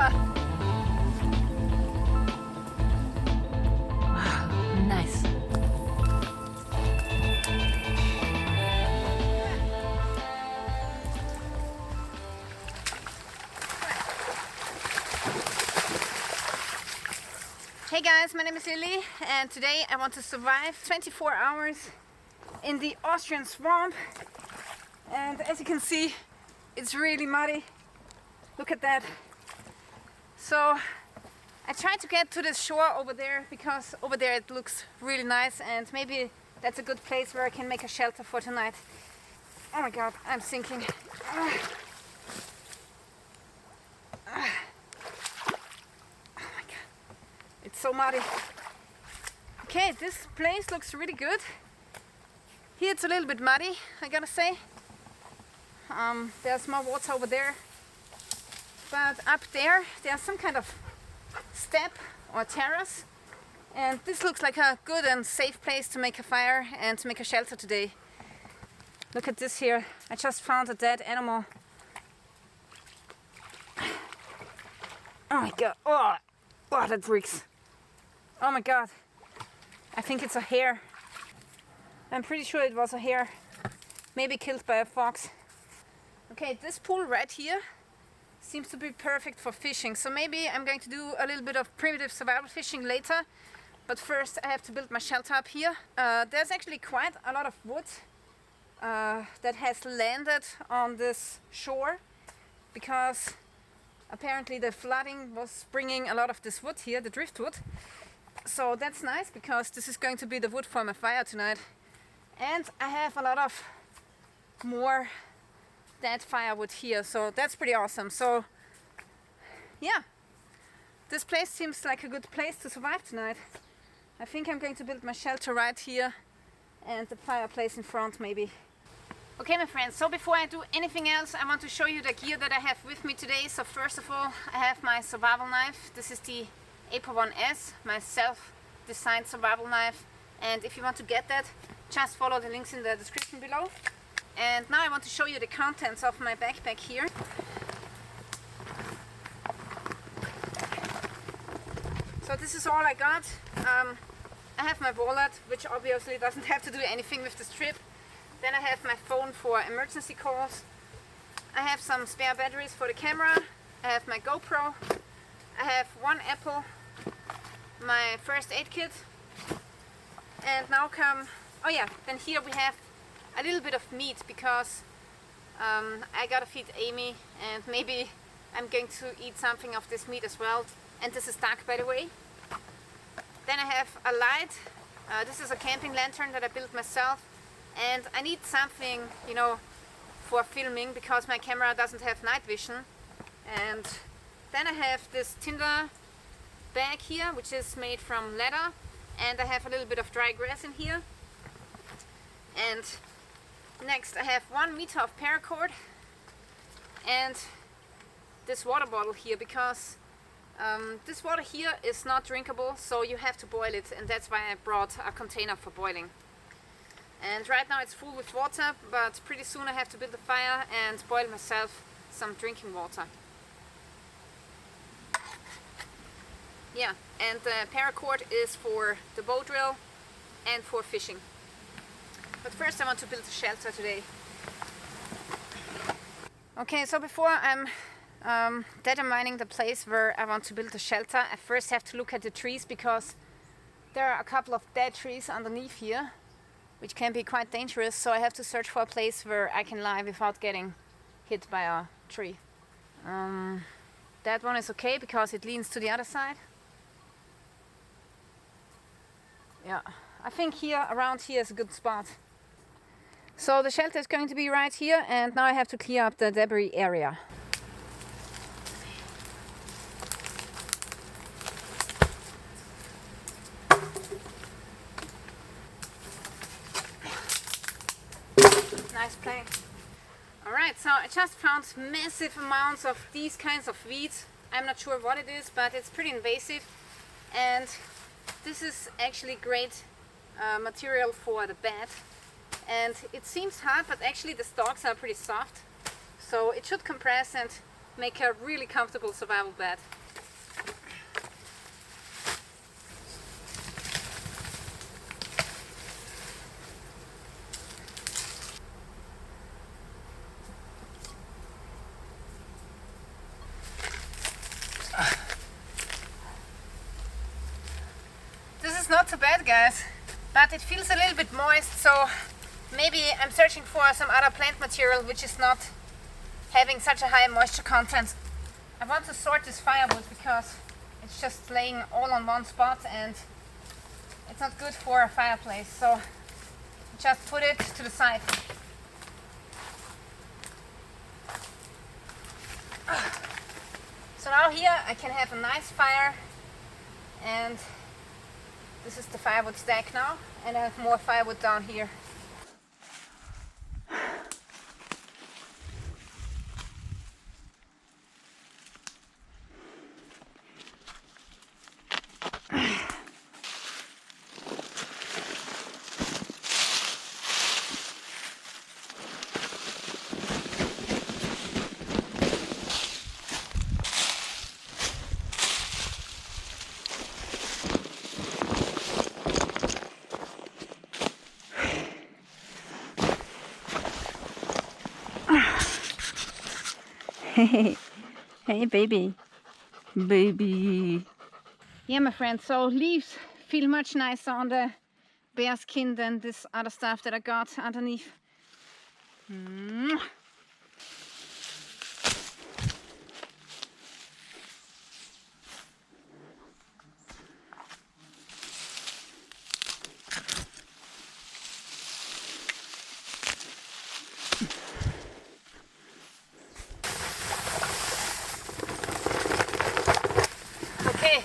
on. Nice. Hey guys, my name is Lilly, and today I want to survive 24 hours in the Austrian swamp. And as you can see, it's really muddy. Look at that. So I tried to get to the shore over there because over there it looks really nice, and maybe that's a good place where I can make a shelter for tonight. Oh my god, I'm sinking. It's so muddy. Okay, this place looks really good. Here it's a little bit muddy, I gotta say. There's more water over there. But up there, there's some kind of step or terrace. And this looks like a good and safe place to make a fire and to make a shelter today. Look at this here. I just found a dead animal. Oh my god. Oh, that reeks. Oh my god, I think it's a hare. I'm pretty sure it was a hare, maybe killed by a fox. Okay, this pool right here seems to be perfect for fishing, so maybe I'm going to do a little bit of primitive survival fishing later. But first I have to build my shelter up here. There's actually quite a lot of wood that has landed on this shore, because apparently the flooding was bringing a lot of this wood here, the driftwood. So that's nice, because this is going to be the wood for my fire tonight. And I have a lot of more dead firewood here, so that's pretty awesome. So yeah, this place seems like a good place to survive tonight. I think I'm going to build my shelter right here and the fireplace in front maybe. Okay my friends, so before I do anything else, I want to show you the gear that I have with me today. So first of all, I have my survival knife. This is the APO-1 my self-designed survival knife, and if you want to get that, just follow the links in the description below. And now I want to show you the contents of my backpack here. So this is all I got. I have my wallet, which obviously doesn't have to do anything with this trip. Then I have my phone for emergency calls. I have some spare batteries for the camera. I have my GoPro. I have one apple, my first aid kit, and now oh yeah, then here we have a little bit of meat, because I gotta feed Amy, and maybe I'm going to eat something of this meat as well. And this is duck, by the way. Then I have a light. This is a camping lantern that I built myself, and I need something, you know, for filming, because my camera doesn't have night vision. And then I have this tinder bag here, which is made from leather, and I have a little bit of dry grass in here. And next I have 1 meter of paracord and this water bottle here, because this water here is not drinkable, so you have to boil it, and that's why I brought a container for boiling. And right now it's full with water, but pretty soon I have to build a fire and boil myself some drinking water. Yeah, and the paracord is for the bow drill and for fishing. But first I want to build a shelter today. Okay, so before I'm determining the place where I want to build a shelter, I first have to look at the trees, because there are a couple of dead trees underneath here, which can be quite dangerous, so I have to search for a place where I can lie without getting hit by a tree. That one is okay, because it leans to the other side. Yeah, I think here, around here is a good spot. So the shelter is going to be right here, and now I have to clear up the debris area. Nice plank. Alright, so I just found massive amounts of these kinds of weeds. I'm not sure what it is, but it's pretty invasive. And this is actually great material for the bed. And it seems hard, but actually the stalks are pretty soft. So it should compress and make a really comfortable survival bed. is not too bad, guys, but it feels a little bit moist, so maybe I'm searching for some other plant material which is not having such a high moisture content. I want to sort this firewood because it's just laying all on one spot and it's not good for a fireplace, so just put it to the side. So now here I can have a nice fire, and this is the firewood stack now, and I have more firewood down here. Hey, hey baby, baby. Yeah, my friend, so leaves feel much nicer on the bear skin than this other stuff that I got underneath. Okay,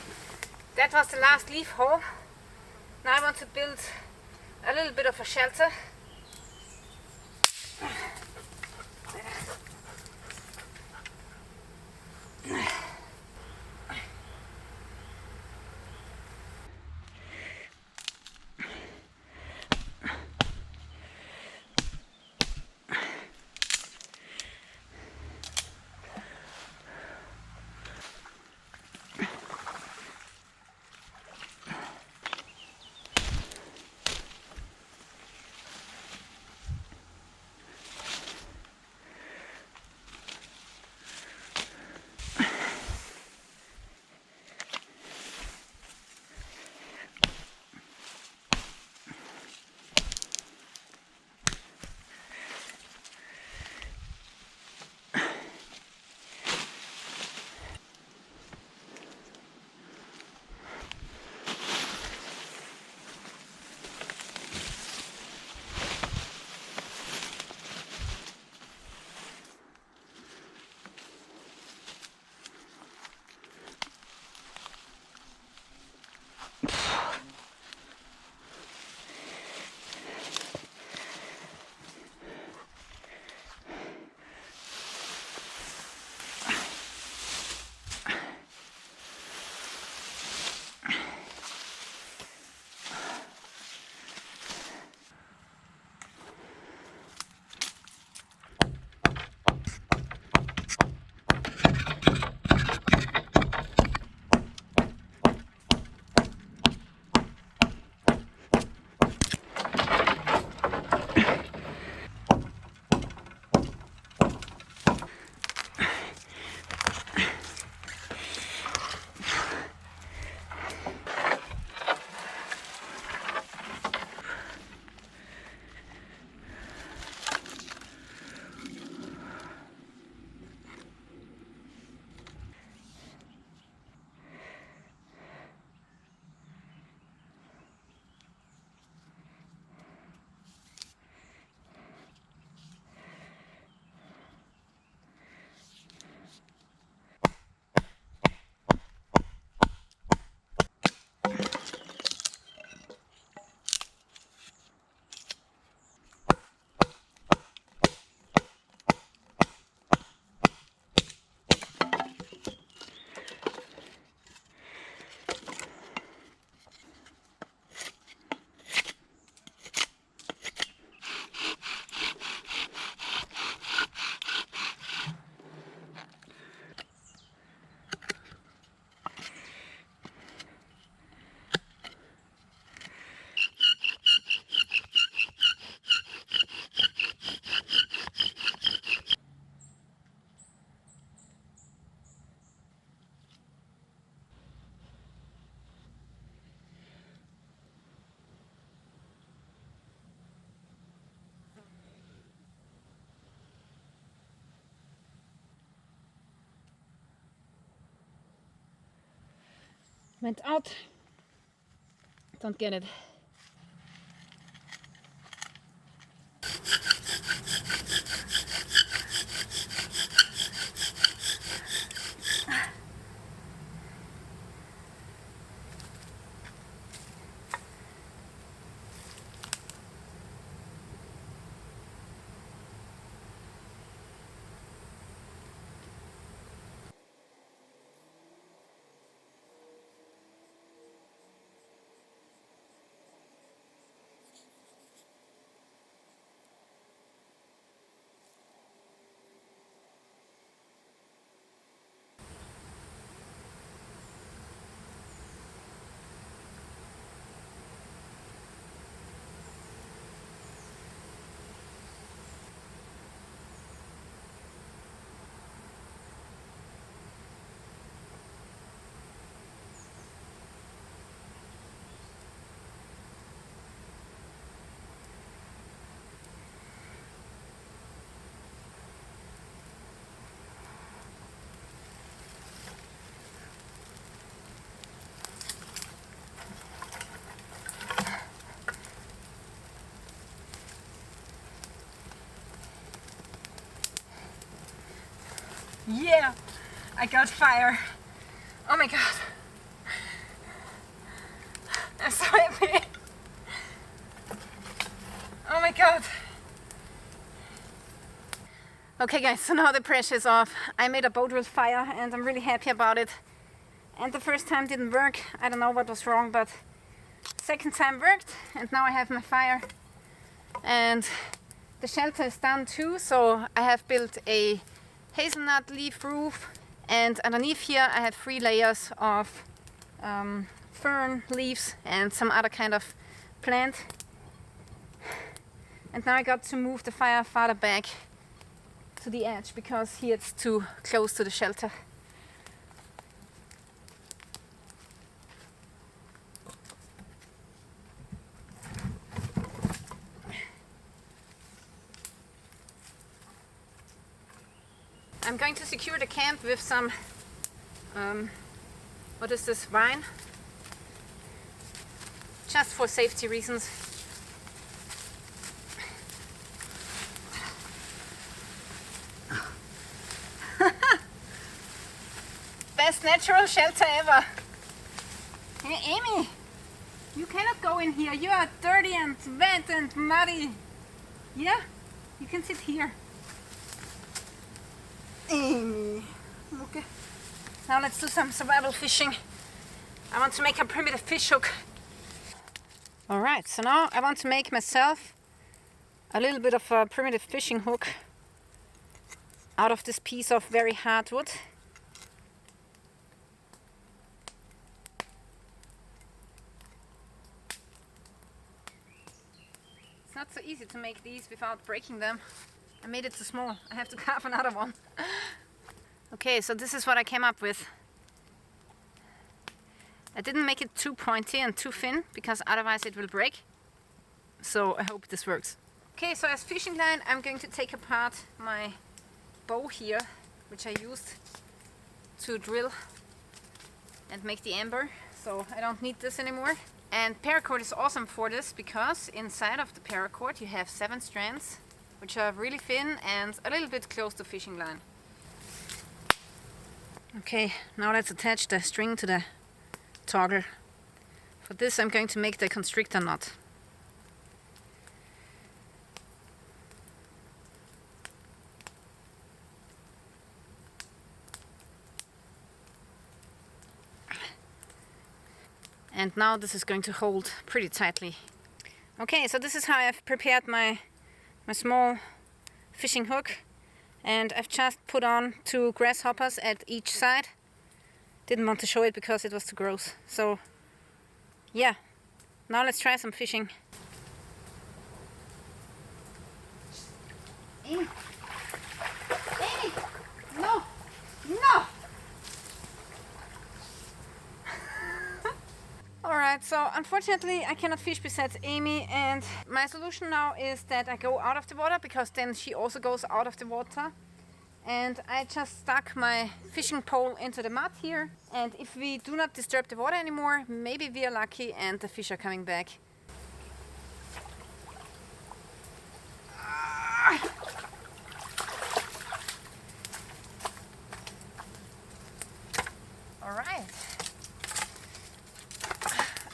that was the last leaf hole. Now I want to build a little bit of a shelter. went out. Don't get it. Yeah, I got fire. Oh my god. I'm so happy. Oh my god. Okay guys, so now the pressure is off. I made a boat with fire and I'm really happy about it. And the first time didn't work. I don't know what was wrong, but second time worked and now I have my fire. And the shelter is done too, so I have built a hazelnut leaf roof, and underneath here I have 3 layers of fern leaves and some other kind of plant. And now I got to move the fire farther back to the edge because here it's too close to the shelter. I'm going to secure the camp with some, what is this, vine? Just for safety reasons. Best natural shelter ever. Hey Amy, you cannot go in here. You are dirty and wet and muddy. Yeah, you can sit here. Amy. Okay. Now let's do some survival fishing. I want to make a primitive fish hook. Alright, so now I want to make myself a little bit of a primitive fishing hook out of this piece of very hard wood. It's not so easy to make these without breaking them. I made it too small. I have to carve another one. Okay, so this is what I came up with. I didn't make it too pointy and too thin because otherwise it will break. So I hope this works. Okay, so as fishing line I'm going to take apart my bow here, which I used to drill and make the amber. So I don't need this anymore. And paracord is awesome for this because inside of the paracord you have 7 strands, which are really thin and a little bit close to fishing line. Okay, now let's attach the string to the toggle. For this I'm going to make the constrictor knot. And now this is going to hold pretty tightly. Okay, so this is how I've prepared my small fishing hook, and I've just put on 2 grasshoppers at each side. Didn't want to show it because it was too gross. So yeah, now let's try some fishing. Amy! Amy! No! No! Alright, so unfortunately I cannot fish besides Amy, and my solution now is that I go out of the water because then she also goes out of the water. and I just stuck my fishing pole into the mud here, and if we do not disturb the water anymore, maybe we are lucky and the fish are coming back. Alright.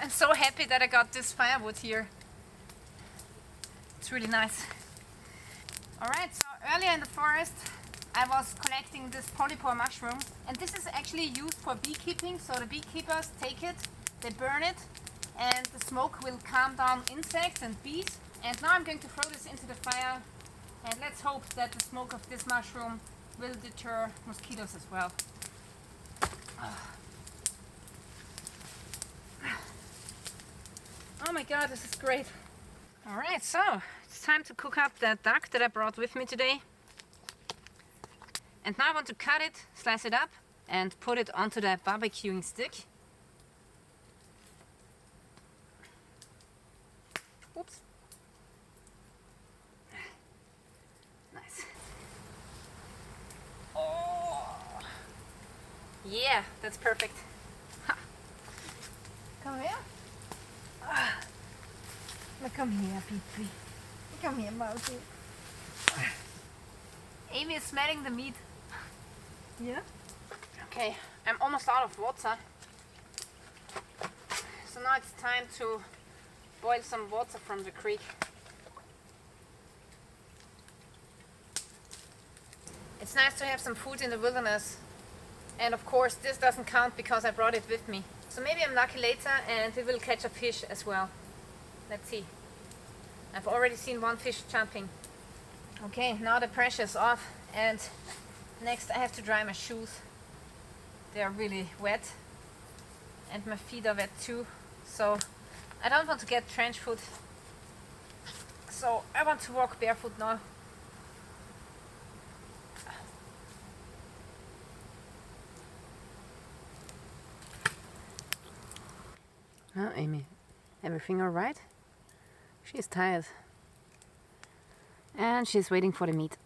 I'm so happy that I got this firewood here. It's really nice. Alright, so earlier in the forest I was collecting this polypore mushroom, and this is actually used for beekeeping. So the beekeepers take it, they burn it, and the smoke will calm down insects and bees. And now I'm going to throw this into the fire, and let's hope that the smoke of this mushroom will deter mosquitoes as well. Oh my god, this is great. Alright, so it's time to cook up that duck that I brought with me today. And now I want to cut it, slice it up, and put it onto the barbecuing stick. Oops. Nice. Oh! Yeah, that's perfect. Ha. Come here. Ah. Come here, Pee-Pee. Come here, Mousy. Amy is smelling the meat. Yeah? Okay, I'm almost out of water. So now it's time to boil some water from the creek. It's nice to have some food in the wilderness. And of course, this doesn't count because I brought it with me. So maybe I'm lucky later and we will catch a fish as well. Let's see. I've already seen one fish jumping. Okay, now the pressure's off, and next I have to dry my shoes. They are really wet, and my feet are wet too. So I don't want to get trench foot. So I want to walk barefoot now. Oh, Amy, everything all right? She's tired. And she's waiting for the meat.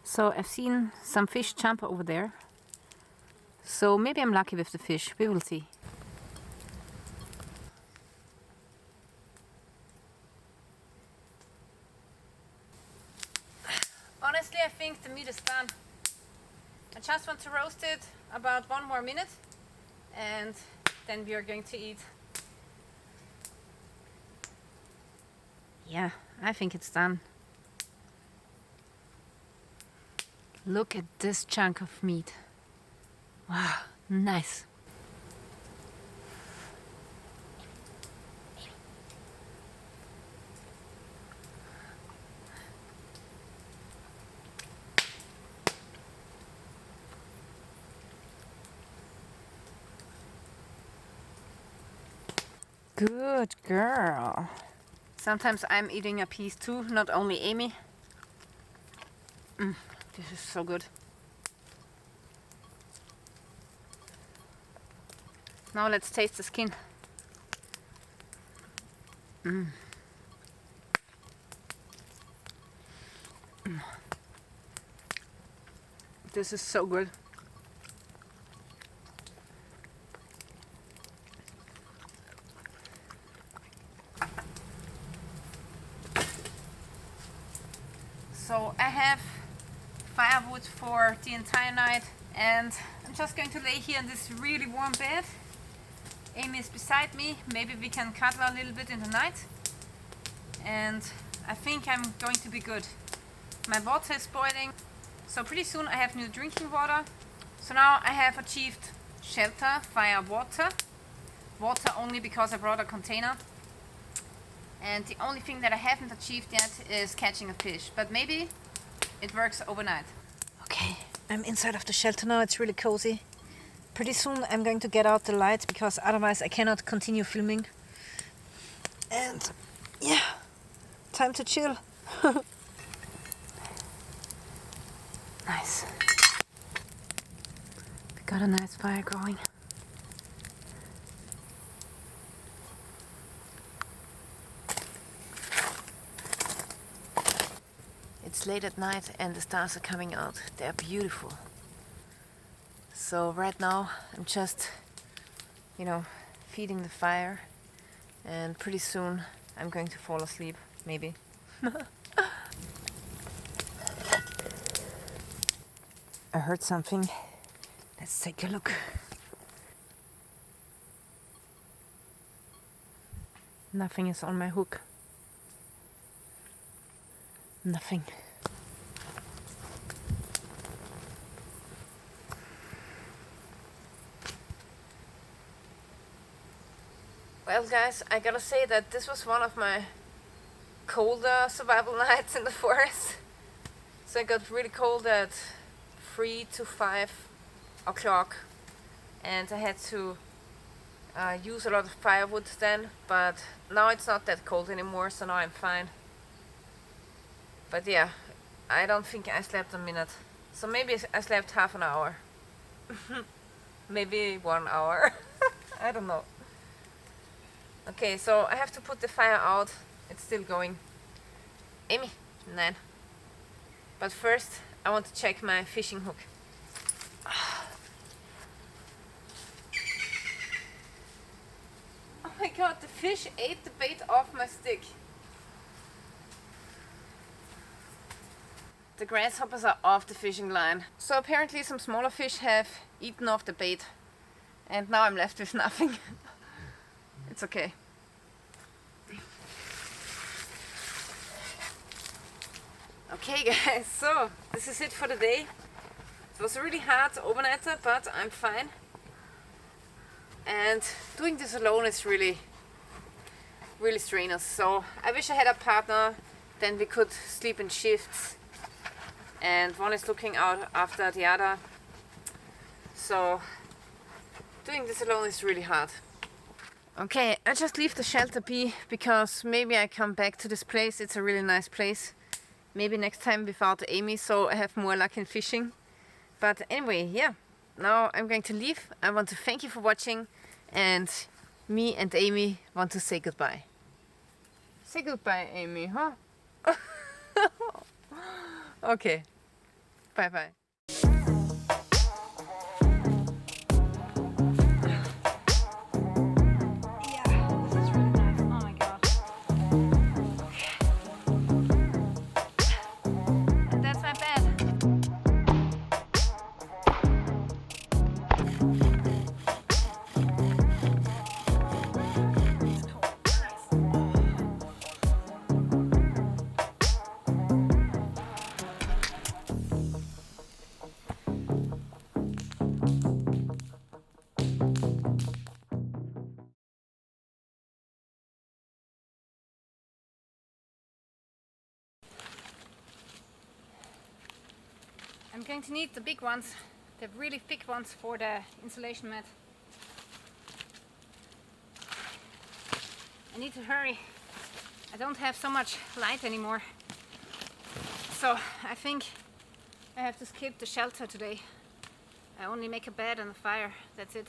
So I've seen some fish jump over there. So maybe I'm lucky with the fish. We will see. Honestly, I think the meat is done. I just want to roast it about 1 more minute, and then we are going to eat. Yeah, I think it's done. Look at this chunk of meat. Wow, nice. Good girl. Sometimes I'm eating a piece too, not only Amy. This is so good. Now let's taste the skin. This is so good. So I have firewood for the entire night, and I'm just going to lay here in this really warm bed. Amy is beside me. Maybe we can cuddle a little bit in the night, and I think I'm going to be good. My water is boiling, so pretty soon I have new drinking water. So now I have achieved shelter, fire, water. Water only because I brought a container. And the only thing that I haven't achieved yet is catching a fish. But maybe it works overnight. Okay, I'm inside of the shelter now. It's really cozy. Pretty soon I'm going to get out the lights because otherwise I cannot continue filming. And yeah, time to chill. Nice. We got a nice fire going. It's late at night and the stars are coming out. They're beautiful. So right now I'm just, feeding the fire, and pretty soon I'm going to fall asleep, maybe. I heard something. Let's take a look. Nothing is on my hook. Nothing. Well guys, I gotta say that this was one of my colder survival nights in the forest. So it got really cold at 3 to 5 o'clock and I had to use a lot of firewood then, but now it's not that cold anymore, so now I'm fine. But yeah, I don't think I slept a minute. So maybe I slept half an hour. Maybe 1 hour. I don't know. Okay, so I have to put the fire out. It's still going. Amy, Nan. But first, I want to check my fishing hook. Oh my god, the fish ate the bait off my stick. The grasshoppers are off the fishing line. So apparently some smaller fish have eaten off the bait. And now I'm left with nothing. It's okay. Okay guys, so this is it for the day. It was a really hard overnighter, but I'm fine. And doing this alone is really strenuous. So I wish I had a partner, then we could sleep in shifts. And one is looking out after the other. So doing this alone is really hard. Okay, I just leave the shelter be because maybe I come back to this place. It's a really nice place. Maybe next time without Amy, so I have more luck in fishing. But anyway, yeah, now I'm going to leave. I want to thank you for watching, and me and Amy want to say goodbye. Say goodbye, Amy, huh? Okay, bye-bye. I'm going to need the big ones, the really thick ones for the insulation mat. I need to hurry. I don't have so much light anymore. So I think I have to skip the shelter today. I only make a bed and a fire, that's it.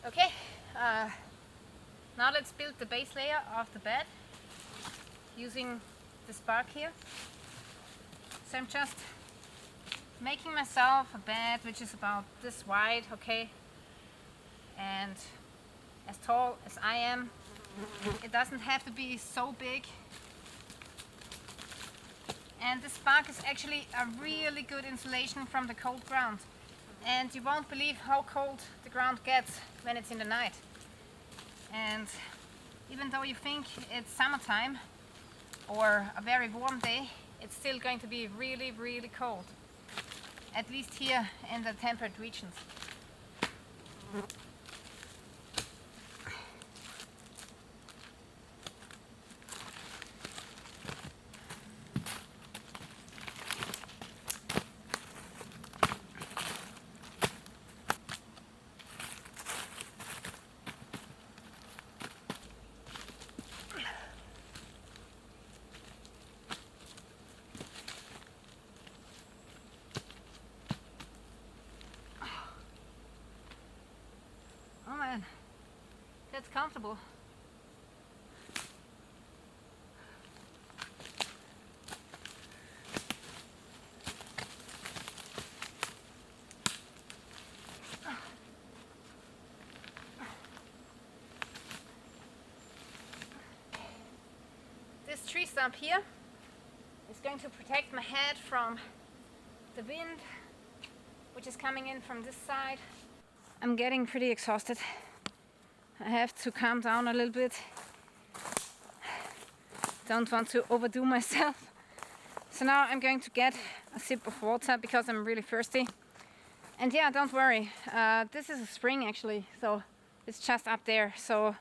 Okay, now let's build the base layer of the bed using the spark here. So I'm just making myself a bed which is about this wide, okay, and as tall as I am. It doesn't have to be so big. And the spark is actually a really good insulation from the cold ground. And you won't believe how cold the ground gets when it's in the night. And even though you think it's summertime or a very warm day, it's still going to be really, really cold. At least here in the temperate regions. comfortable. This tree stump here is going to protect my head from the wind, which is coming in from this side. I'm getting pretty exhausted. I have to calm down a little bit. Don't want to overdo myself. So now I'm going to get a sip of water because I'm really thirsty. And yeah, don't worry. This is a spring actually, so it's just up there. So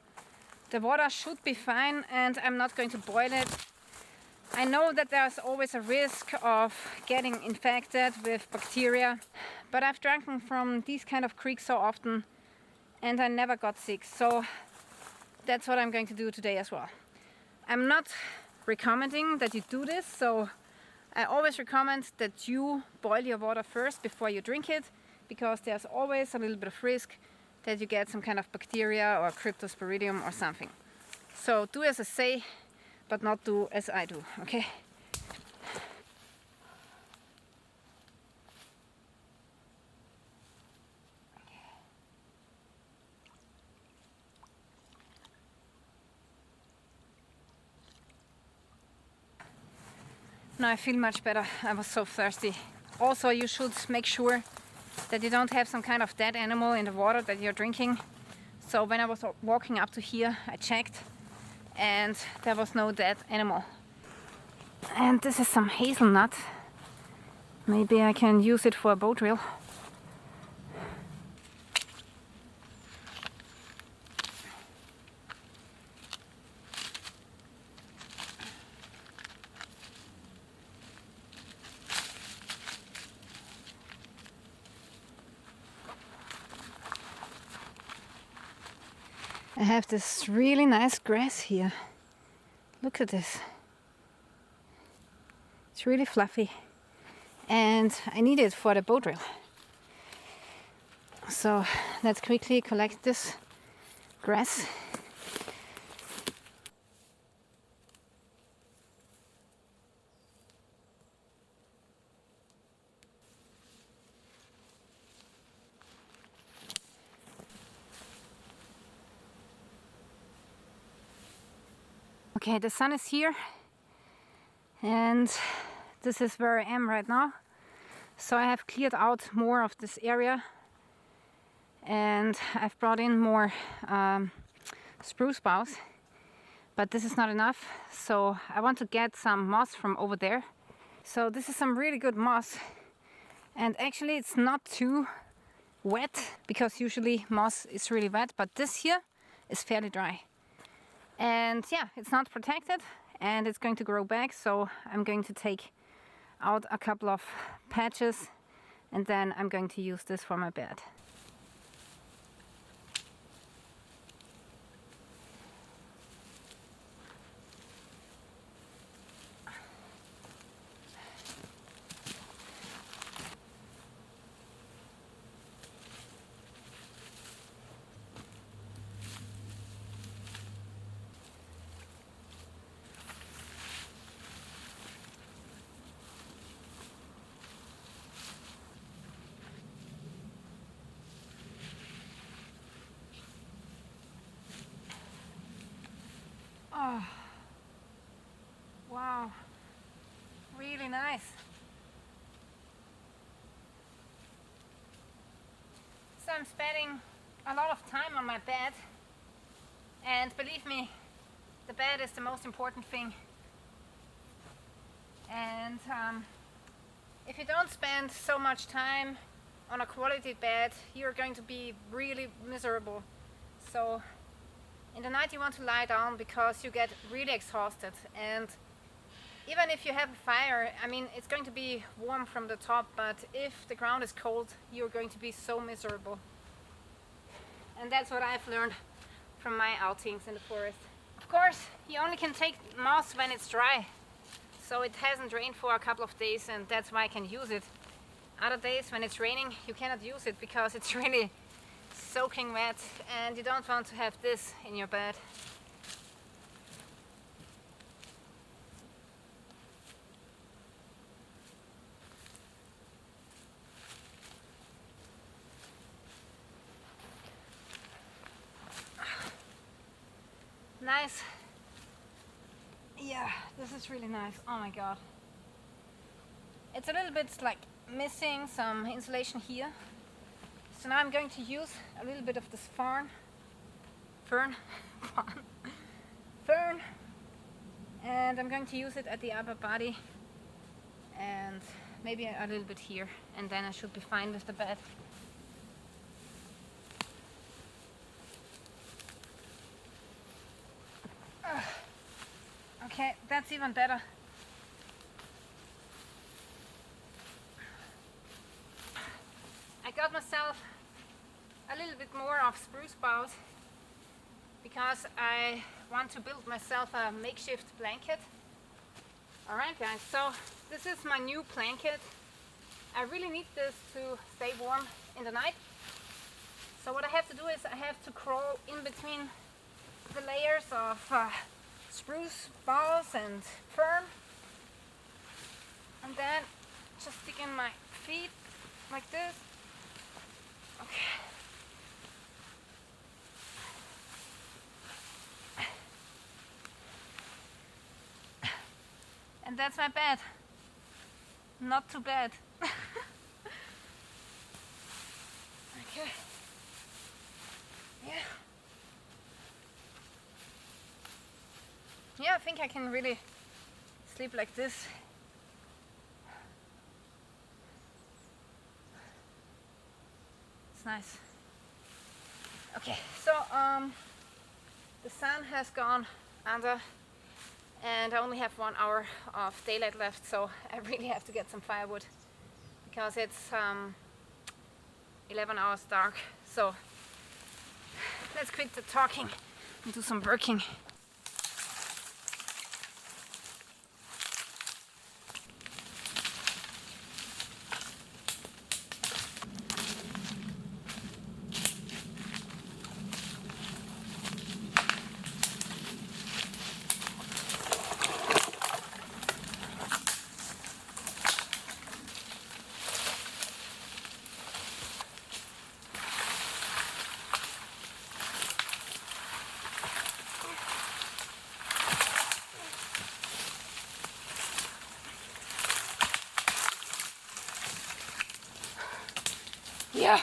the water should be fine and I'm not going to boil it. I know that there's always a risk of getting infected with bacteria, but I've drunk from these kind of creeks so often and I never got sick. So that's what I'm going to do today as well. I'm not recommending that you do this, so I always recommend that you boil your water first before you drink it, because there's always a little bit of risk that you get some kind of bacteria or cryptosporidium or something. So do as I say, but not do as I do, okay? Now I feel much better. I was so thirsty. Also, you should make sure that you don't have some kind of dead animal in the water that you're drinking. So when I was walking up to here, I checked and there was no dead animal. And this is some hazelnut. Maybe I can use it for a bow drill. I have this really nice grass here. Look at this. It's really fluffy and I need it for the bow drill. So let's quickly collect this grass. Okay, the sun is here and this is where I am right now. So I have cleared out more of this area and I've brought in more spruce boughs, but this is not enough. So I want to get some moss from over there. So this is some really good moss, and actually it's not too wet because usually moss is really wet, but this here is fairly dry. And yeah, it's not protected and it's going to grow back, so I'm going to take out a couple of patches and then I'm going to use this for my bed. Oh, wow, really nice. So I'm spending a lot of time on my bed, and believe me, the bed is the most important thing. And if you don't spend so much time on a quality bed, you're going to be really miserable. So in the night you want to lie down because you get really exhausted, and even if you have a fire, I mean, it's going to be warm from the top, but if the ground is cold, you're going to be so miserable. And that's what I've learned from my outings in the forest. Of course, you only can take moss when it's dry, so it hasn't rained for a couple of days, and that's why I can use it. Other days when it's raining, you cannot use it because it's really soaking wet, and you don't want to have this in your bed. Nice. Yeah, this is really nice. Oh my god. It's a little bit like missing some insulation here. So now I'm going to use a little bit of this fern, and I'm going to use it at the upper body and maybe a little bit here, and then I should be fine with the bed. Okay, that's even better. I got myself a little bit more of spruce boughs because I want to build myself a makeshift blanket. Alright guys, so this is my new blanket. I really need this to stay warm in the night. So what I have to do is I have to crawl in between the layers of spruce boughs and fern, and then just stick in my feet like this. Okay. And that's my bed. Not too bad. Okay. Yeah. Yeah, I think I can really sleep like this. It's nice. Okay, so the sun has gone under and I only have 1 hour of daylight left, so I really have to get some firewood because it's 11 hours dark. So let's quit the talking and do some working. Yeah.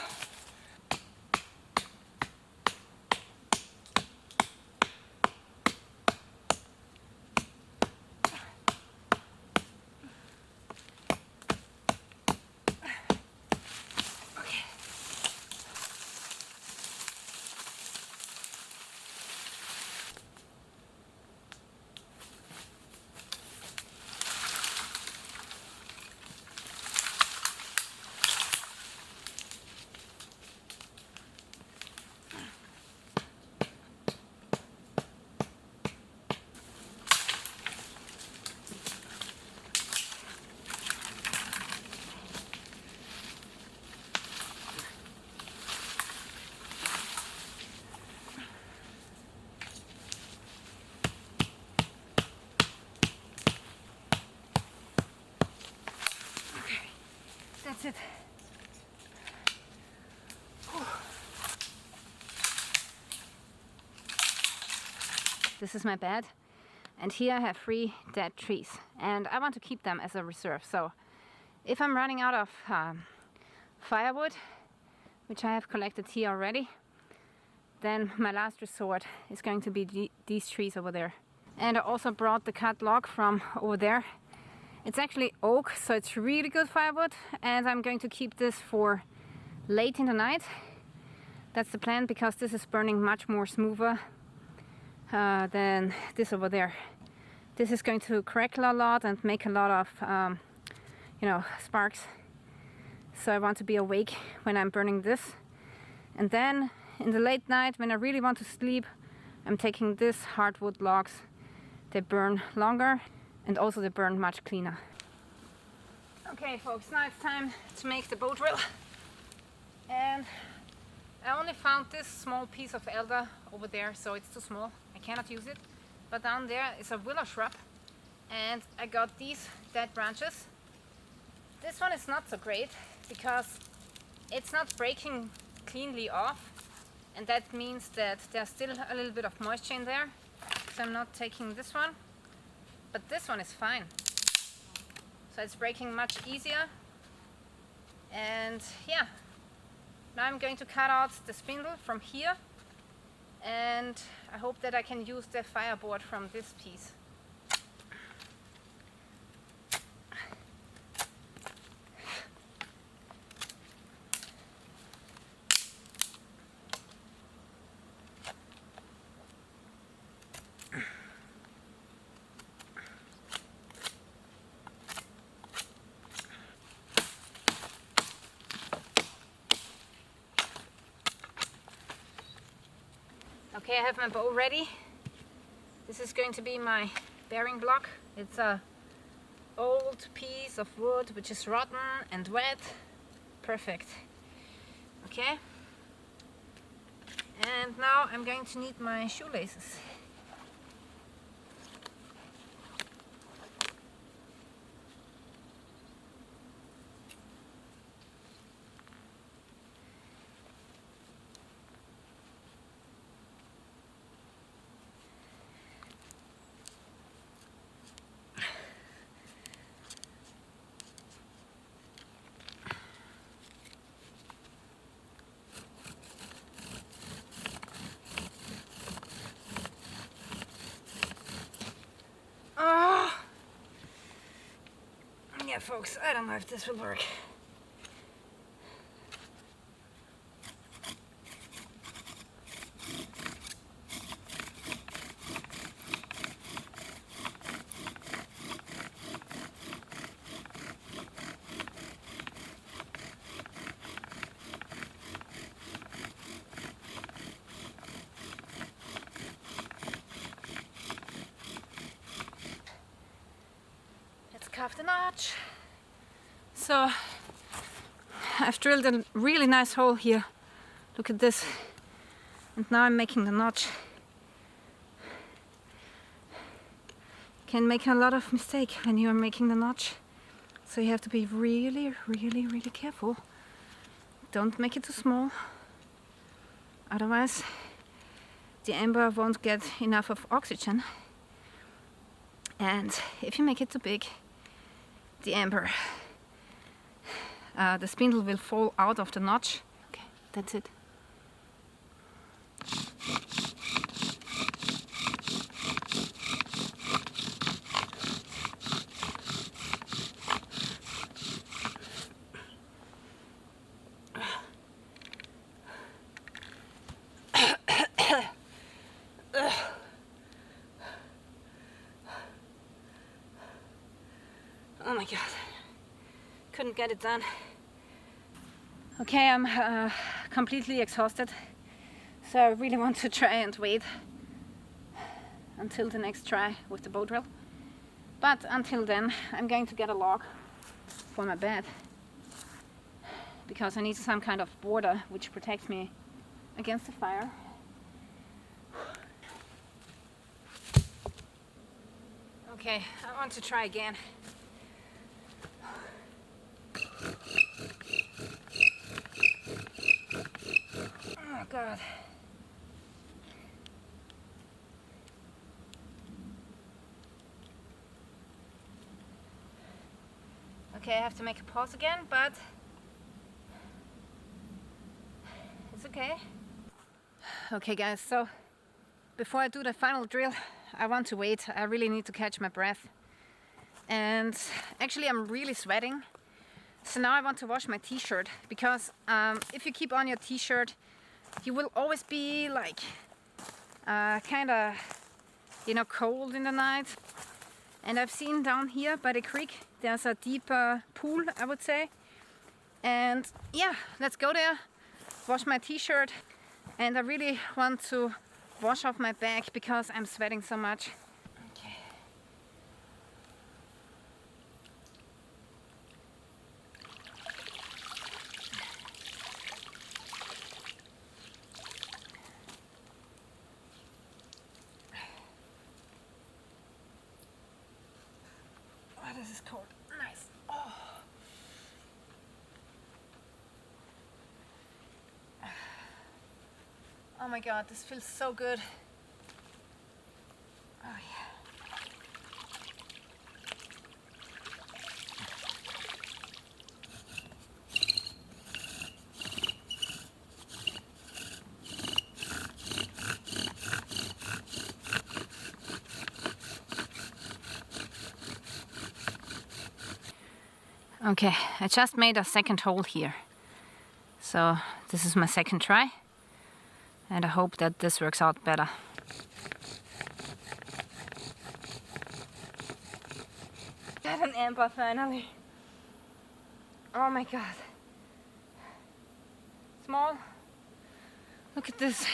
That's it. This is my bed, and here I have 3 dead trees, and I want to keep them as a reserve. So if I'm running out of firewood, which I have collected here already, then my last resort is going to be these trees over there. And I also brought the cut log from over there. It's actually oak, so it's really good firewood, and I'm going to keep this for late in the night. That's the plan, because this is burning much more smoother than this over there. This is going to crackle a lot and make a lot of sparks. So I want to be awake when I'm burning this. And then in the late night, when I really want to sleep, I'm taking this hardwood logs. They burn longer, and also they burn much cleaner. Okay folks, now it's time to make the bow drill. And I only found this small piece of elder over there, so it's too small. I cannot use it. But down there is a willow shrub, and I got these dead branches. This one is not so great because it's not breaking cleanly off, and that means that there's still a little bit of moisture in there. So I'm not taking this one, but this one is fine. So it's breaking much easier. And yeah, now I'm going to cut out the spindle from here, and I hope that I can use the fireboard from this piece. Okay, I have my bow ready. This is going to be my bearing block. It's a old piece of wood which is rotten and wet. Perfect. Okay. And now I'm going to need my shoelaces. Yeah, folks, I don't know if this will work. Carve the notch. So I've drilled a really nice hole here. Look at this. And now I'm making the notch. You can make a lot of mistake when you are making the notch. So you have to be really, really, really careful. Don't make it too small. Otherwise the amber won't get enough of oxygen. And if you make it too big, the amber, the spindle will fall out of the notch. Okay, that's it. Oh my god, couldn't get it done. Okay, I'm completely exhausted, so I really want to try and wait until the next try with the bow drill. But until then, I'm going to get a log for my bed, because I need some kind of border which protects me against the fire. Okay, I want to try again. Oh god. Okay, I have to make a pause again, but it's okay. Okay guys, so before I do the final drill, I want to wait. I really need to catch my breath. And actually I'm really sweating. So now I want to wash my t-shirt, because if you keep on your t-shirt, you will always be like kind of, you know, cold in the night. And I've seen down here by the creek, there's a deep pool, I would say. And yeah, let's go there, wash my t-shirt. And I really want to wash off my back because I'm sweating so much. Okay. this is cold. Nice. Oh. Oh my god, this feels so good. Oh yeah. Okay, I just made a second hole here. So this is my second try. And I hope that this works out better. Got an amber finally. Oh my god. Small. Look at this.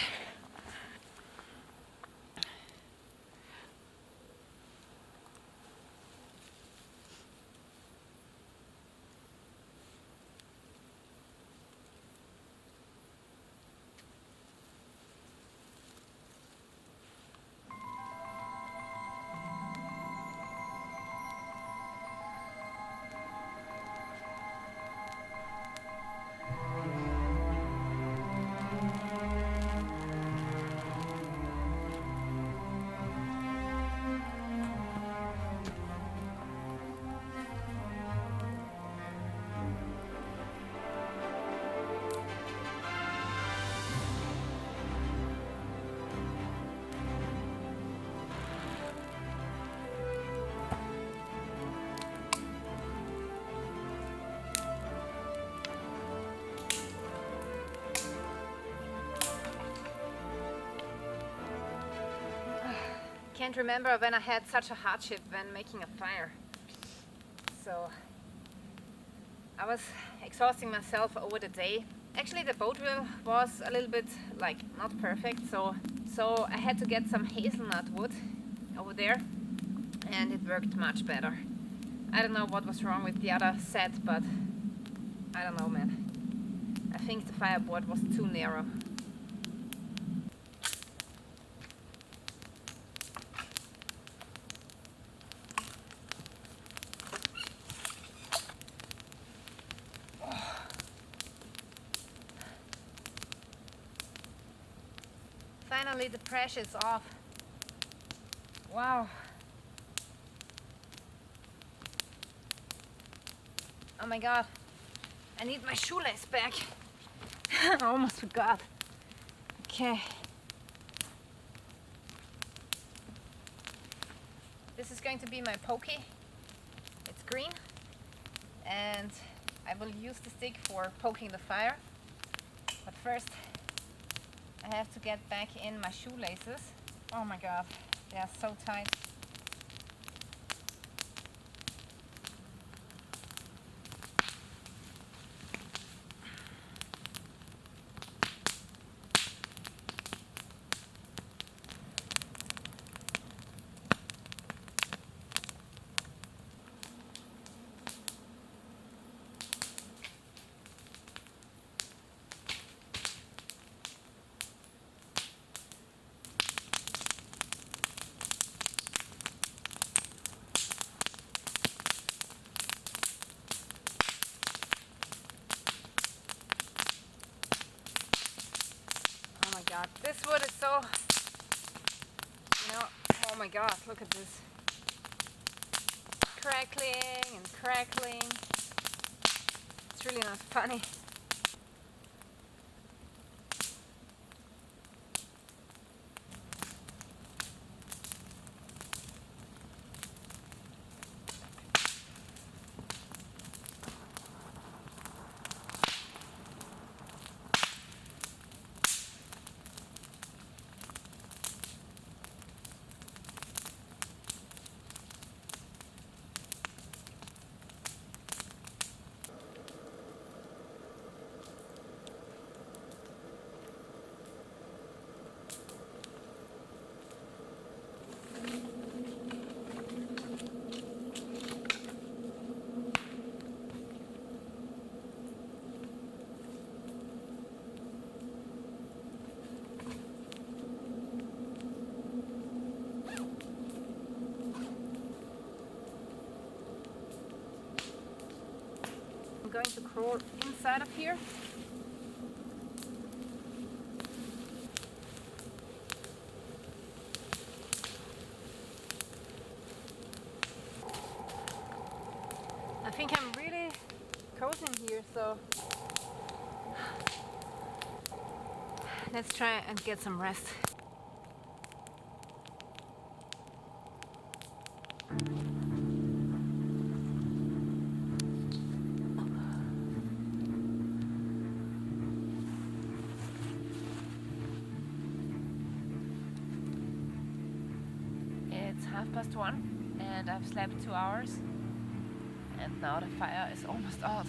Can't remember when I had such a hardship when making a fire. So I was exhausting myself over the day. Actually the boat wheel was a little bit like not perfect, so I had to get some hazelnut wood over there and it worked much better. I don't know what was wrong with the other set, but I don't know, man. I think the fireboard was too narrow. Finally the pressure is off. Wow. Oh my god. I need my shoelace back. I almost forgot. Okay. This is going to be my pokey. It's green. And I will use the stick for poking the fire. But first I have to get back in my shoelaces. Oh my god, they are so tight. God, this wood is so, oh my god, look at this. Crackling and crackling. It's really not funny. going to crawl inside of here. I think I'm really cozy in here, so let's try and get some rest. It's 1:30 and I've slept 2 hours, and now the fire is almost out.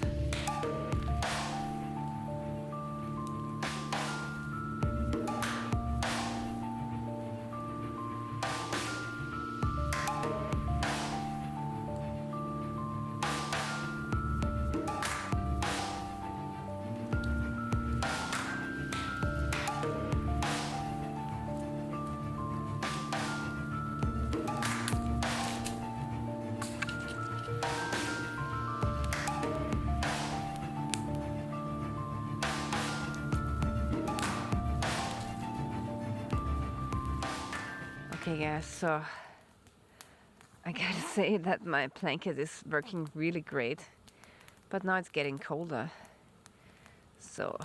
Okay guys, so I gotta say that my blanket is working really great, but now it's getting colder. So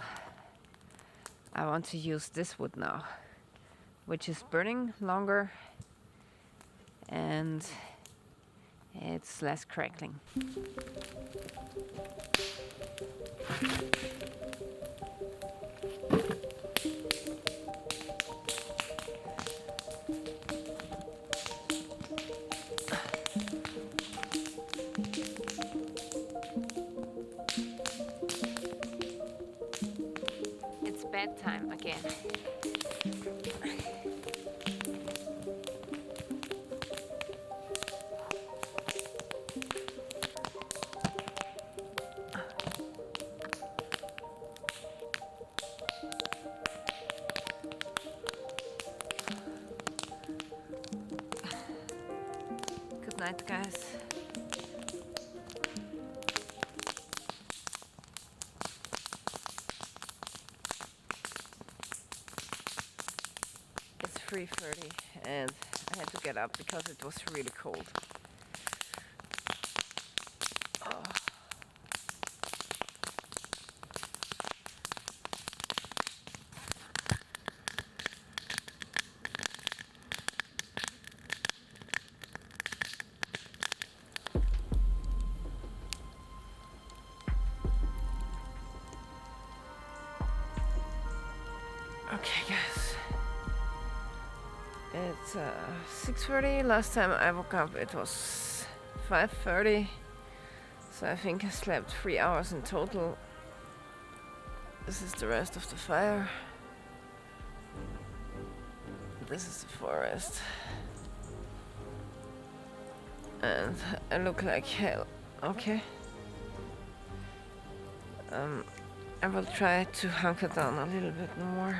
I want to use this wood now, which is burning longer and it's less crackling. It's bedtime again. Good night, guys. It's 3:30 and I had to get up because it was really cold. Oh. Okay guys, it's 6:30. Last time I woke up it was 5:30, so I think I slept 3 hours in total. This is the rest of the fire. This is the forest. And I look like hell. Okay. I will try to hunker down a little bit more.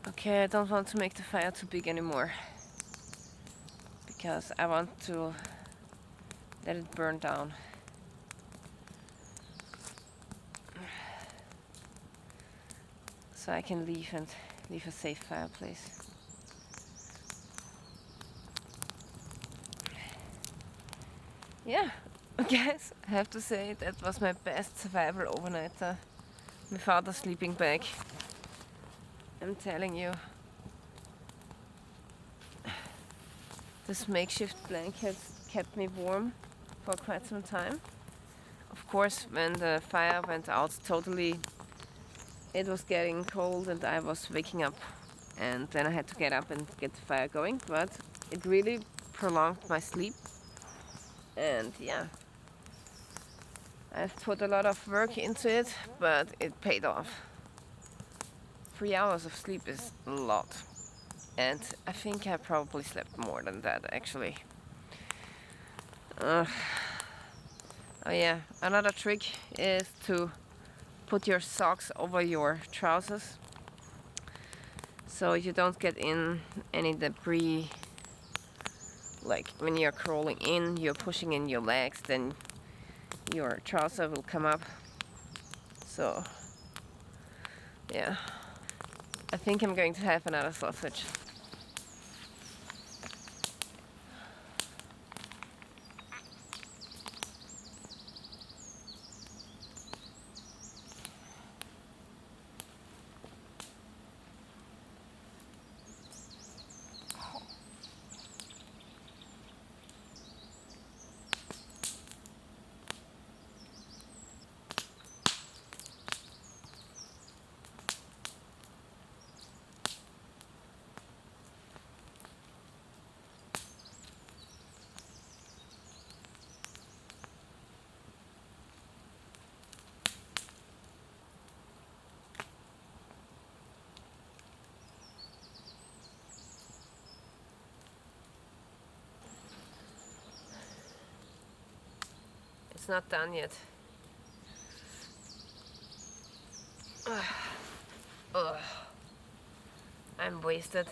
Okay, I don't want to make the fire too big anymore because I want to let it burn down. So I can leave and leave a safe fireplace. Yeah, guys, I have to say that was my best survival overnighter. My father's sleeping bag. I'm telling you, this makeshift blanket kept me warm for quite some time. Of course, when the fire went out totally, it was getting cold and I was waking up and then I had to get up and get the fire going, but it really prolonged my sleep. And yeah, I've put a lot of work into it, but it paid off. 3 hours of sleep is a lot, and I think I probably slept more than that actually. Oh yeah, another trick is to put your socks over your trousers so you don't get in any debris. Like when you're crawling in, you're pushing in your legs, then your trouser will come up. So yeah, I think I'm going to have another sausage. It's not done yet. Ugh. I'm wasted.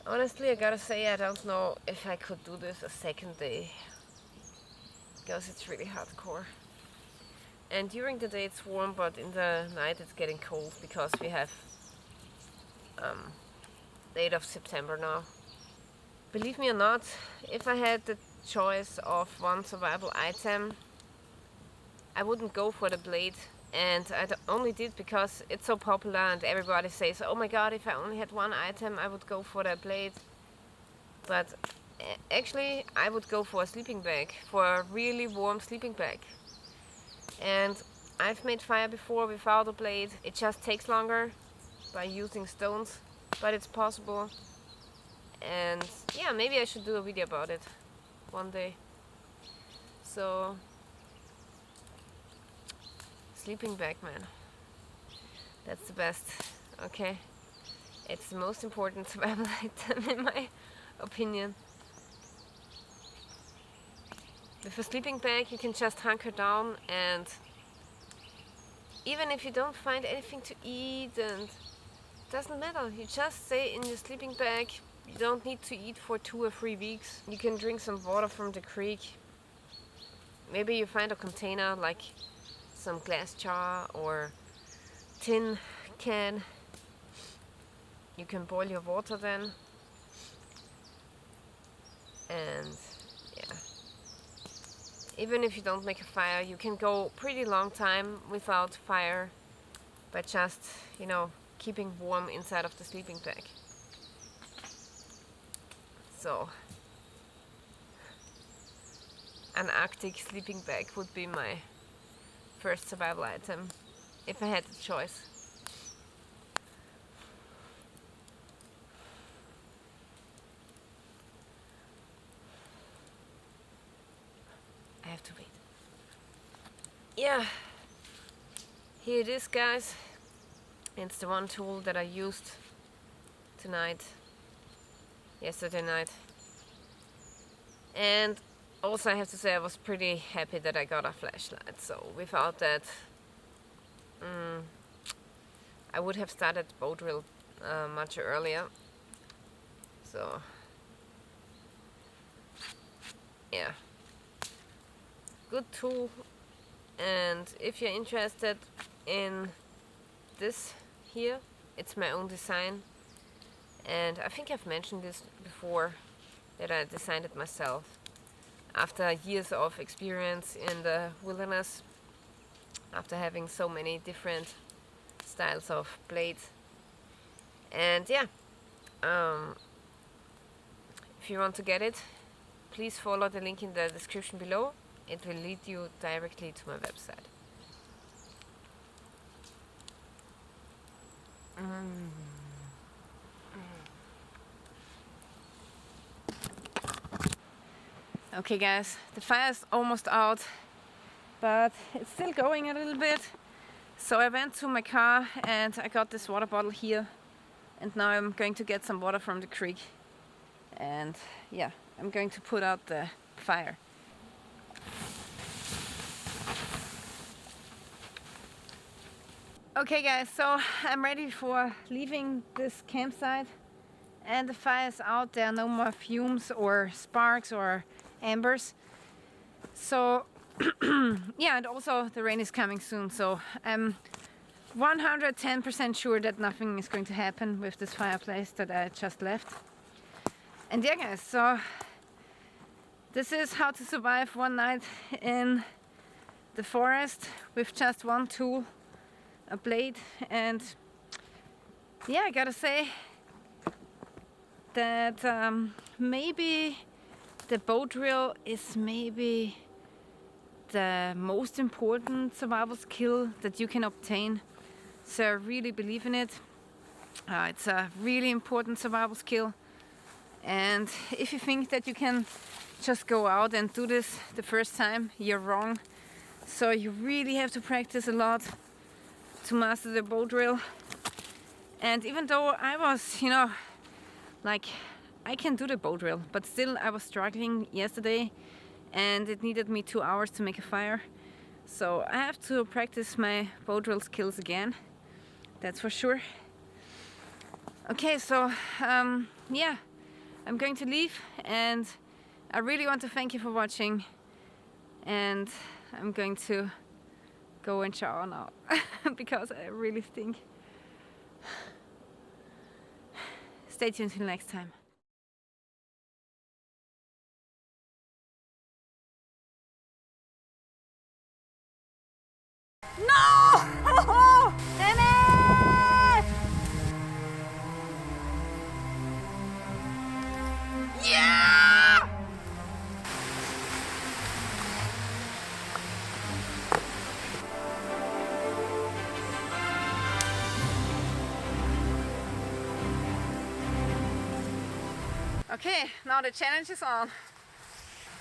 Honestly, I gotta say I don't know if I could do this a second day, because it's really hardcore. And during the day it's warm, but in the night it's getting cold because we have 8th of September now. Believe me or not, if I had the choice of one survival item, I wouldn't go for the blade. And I only did because it's so popular and everybody says, oh my god, if I only had one item I would go for the blade. But actually I would go for a sleeping bag, for a really warm sleeping bag. And I've made fire before without a blade. It just takes longer by using stones, but it's possible. And yeah, maybe I should do a video about it one day. So, sleeping bag, man. That's the best, okay? It's the most important survival item in my opinion. With a sleeping bag you can just hunker down, and even if you don't find anything to eat, and it doesn't matter, you just stay in your sleeping bag. You don't need to eat for 2 or 3 weeks. You can drink some water from the creek. Maybe you find a container like some glass jar or tin can. You can boil your water then. And yeah, even if you don't make a fire, you can go pretty long time without fire by just, you know, keeping warm inside of the sleeping bag. So, an Arctic sleeping bag would be my first survival item if I had the choice. I have to wait. Yeah, here it is, guys. It's the one tool that I used yesterday night. And also I have to say I was pretty happy that I got a flashlight. So without that, I would have started bow drill much earlier. So yeah, good tool. And if you're interested in this here, it's my own design, and I think I've mentioned this before, that I designed it myself after years of experience in the wilderness, after having so many different styles of blades. And yeah, if you want to get it, please follow the link in the description below. It will lead you directly to my website. Okay guys, the fire is almost out, but it's still going a little bit. So I went to my car and I got this water bottle here, and now I'm going to get some water from the creek, and yeah, I'm going to put out the fire. Okay guys, so I'm ready for leaving this campsite, and the fire is out. There are no more fumes or sparks or embers. So yeah, and also the rain is coming soon, so I'm 110% sure that nothing is going to happen with this fireplace that I just left. And yeah guys, so this is how to survive one night in the forest with just one tool, a blade. And yeah, I gotta say that maybe the bow drill is maybe the most important survival skill that you can obtain. So I really believe in it. It's a really important survival skill. And if you think that you can just go out and do this the first time, you're wrong. So you really have to practice a lot to master the bow drill. And even though I was, you know, like, I can do the bow drill, but still I was struggling yesterday, and it needed me 2 hours to make a fire. So I have to practice my bow drill skills again, that's for sure. Okay, so yeah, I'm going to leave, and I really want to thank you for watching, and I'm going to go and shower now because I really stink. Stay tuned till next time. No! Damn it! Yeah! Okay, now the challenge is on.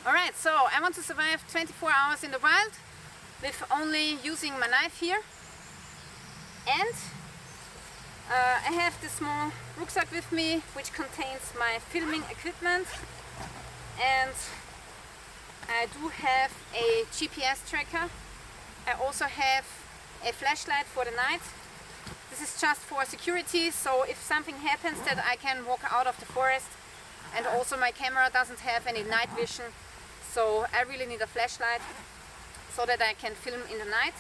Alright, so I want to survive 24 hours in the wild with only using my knife here. And I have this small rucksack with me which contains my filming equipment, and I do have a GPS tracker. I also have a flashlight for the night. This is just for security, so if something happens that I can walk out of the forest. And also my camera doesn't have any night vision, so I really need a flashlight so that I can film in the night.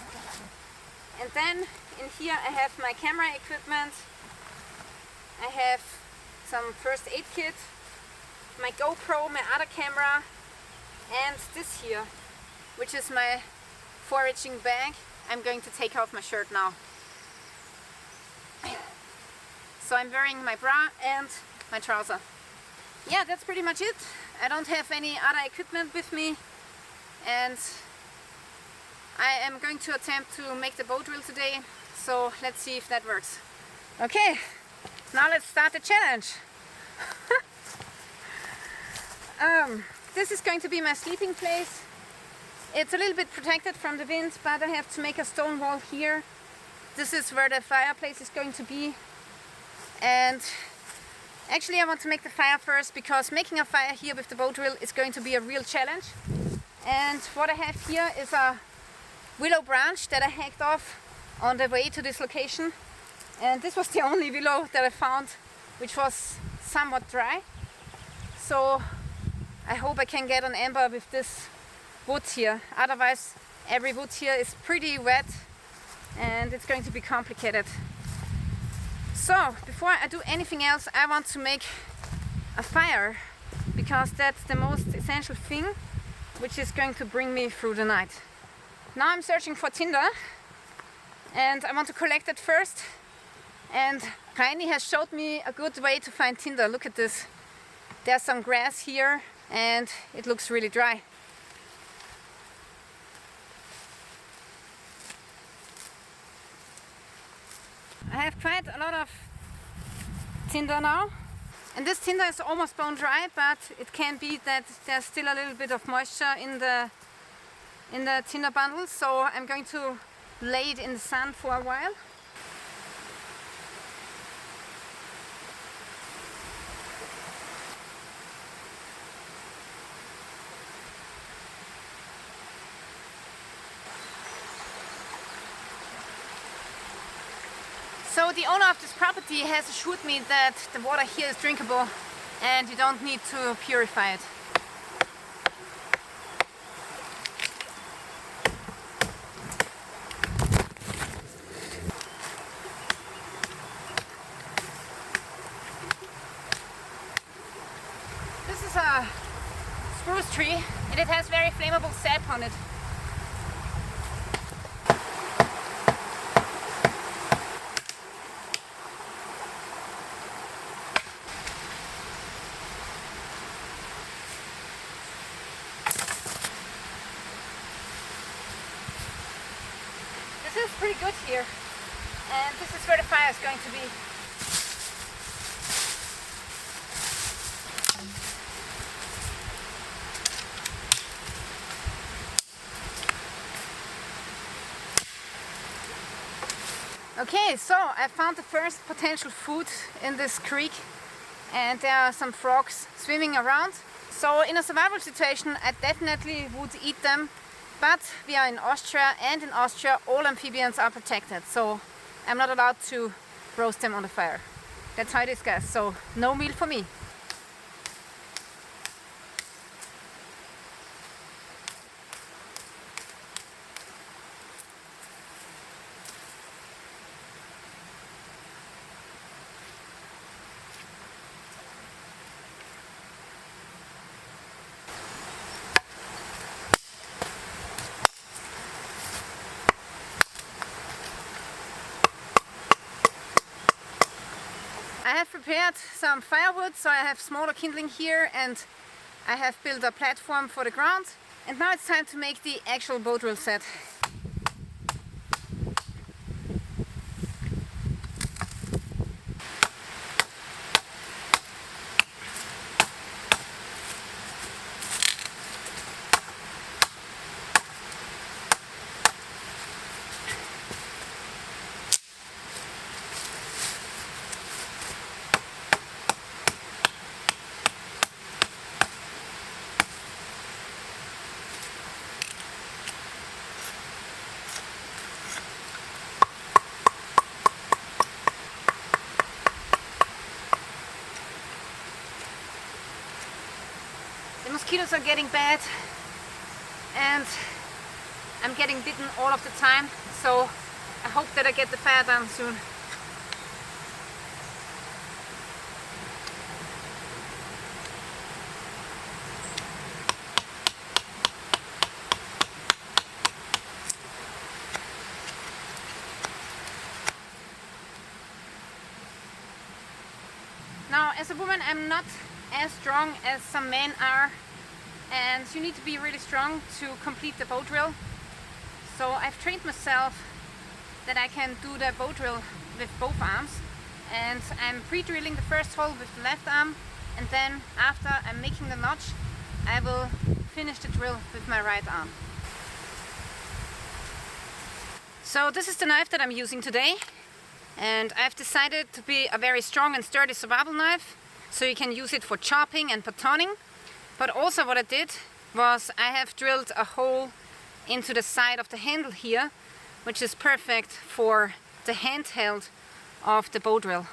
And then in here I have my camera equipment. I have some first aid kit, my GoPro, my other camera, and this here, which is my foraging bag. I'm going to take off my shirt now. So I'm wearing my bra and my trouser. Yeah, that's pretty much it. I don't have any other equipment with me, and I am going to attempt to make the bow drill today, so let's see if that works. Okay, now let's start the challenge. This is going to be my sleeping place. It's a little bit protected from the wind, but I have to make a stone wall here. This is where the fireplace is going to be. And actually I want to make the fire first, because making a fire here with the bow drill is going to be a real challenge. And what I have here is a willow branch that I hacked off on the way to this location. And this was the only willow that I found which was somewhat dry. So I hope I can get an ember with this wood here. Otherwise every wood here is pretty wet and it's going to be complicated. So before I do anything else, I want to make a fire, because that's the most essential thing which is going to bring me through the night. Now I'm searching for tinder, and I want to collect it first. And Raini has showed me a good way to find tinder. Look at this. There's some grass here and it looks really dry. I have quite a lot of tinder now. And this tinder is almost bone dry, but it can be that there's still a little bit of moisture in the tinder bundle, so I'm going to lay it in the sun for a while. So the owner of this property has assured me that the water here is drinkable and you don't need to purify it. This is a spruce tree and it has very flammable sap on it. This is pretty good here, and this is where the fire is going to be. Okay, so I found the first potential food in this creek, and there are some frogs swimming around. So in a survival situation I definitely would eat them. But we are in Austria, and in Austria all amphibians are protected, so I'm not allowed to roast them on the fire. That's how it is, guys, so no meal for me. I have prepared some firewood, so I have smaller kindling here, and I have built a platform for the ground. And now it's time to make the actual bow drill set. The mosquitoes are getting bad and I'm getting bitten all of the time, so I hope that I get the fire done soon. Now, as a woman, I'm not as strong as some men are, and you need to be really strong to complete the bow drill. So I've trained myself that I can do the bow drill with both arms, and I'm pre-drilling the first hole with the left arm, and then after I'm making the notch, I will finish the drill with my right arm. So this is the knife that I'm using today, and I've decided to be a very strong and sturdy survival knife, so you can use it for chopping and batoning. But also what I did was I have drilled a hole into the side of the handle here, which is perfect for the handheld of the bow drill.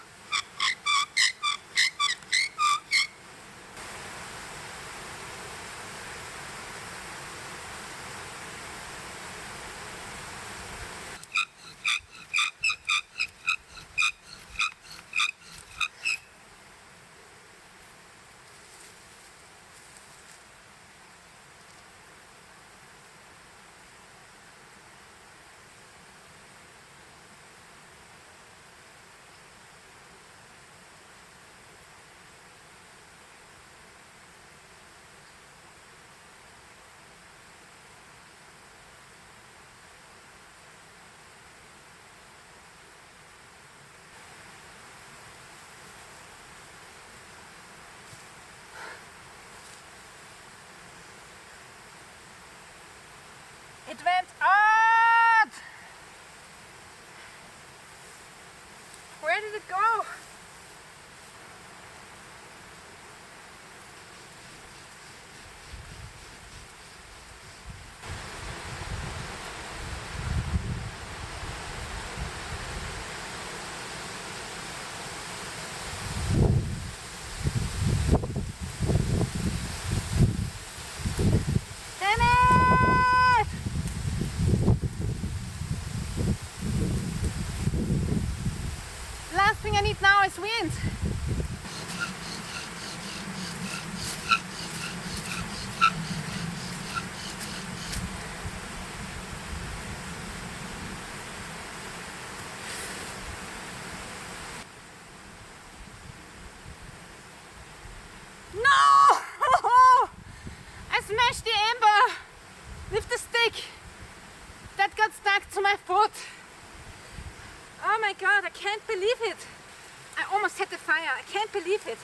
It went out! Where did it go? Damn it! Last thing I need now is wind. No! I smashed the ember with the stick. That got stuck to my foot. Oh my god, I can't believe it. I almost had the fire. I can't believe it.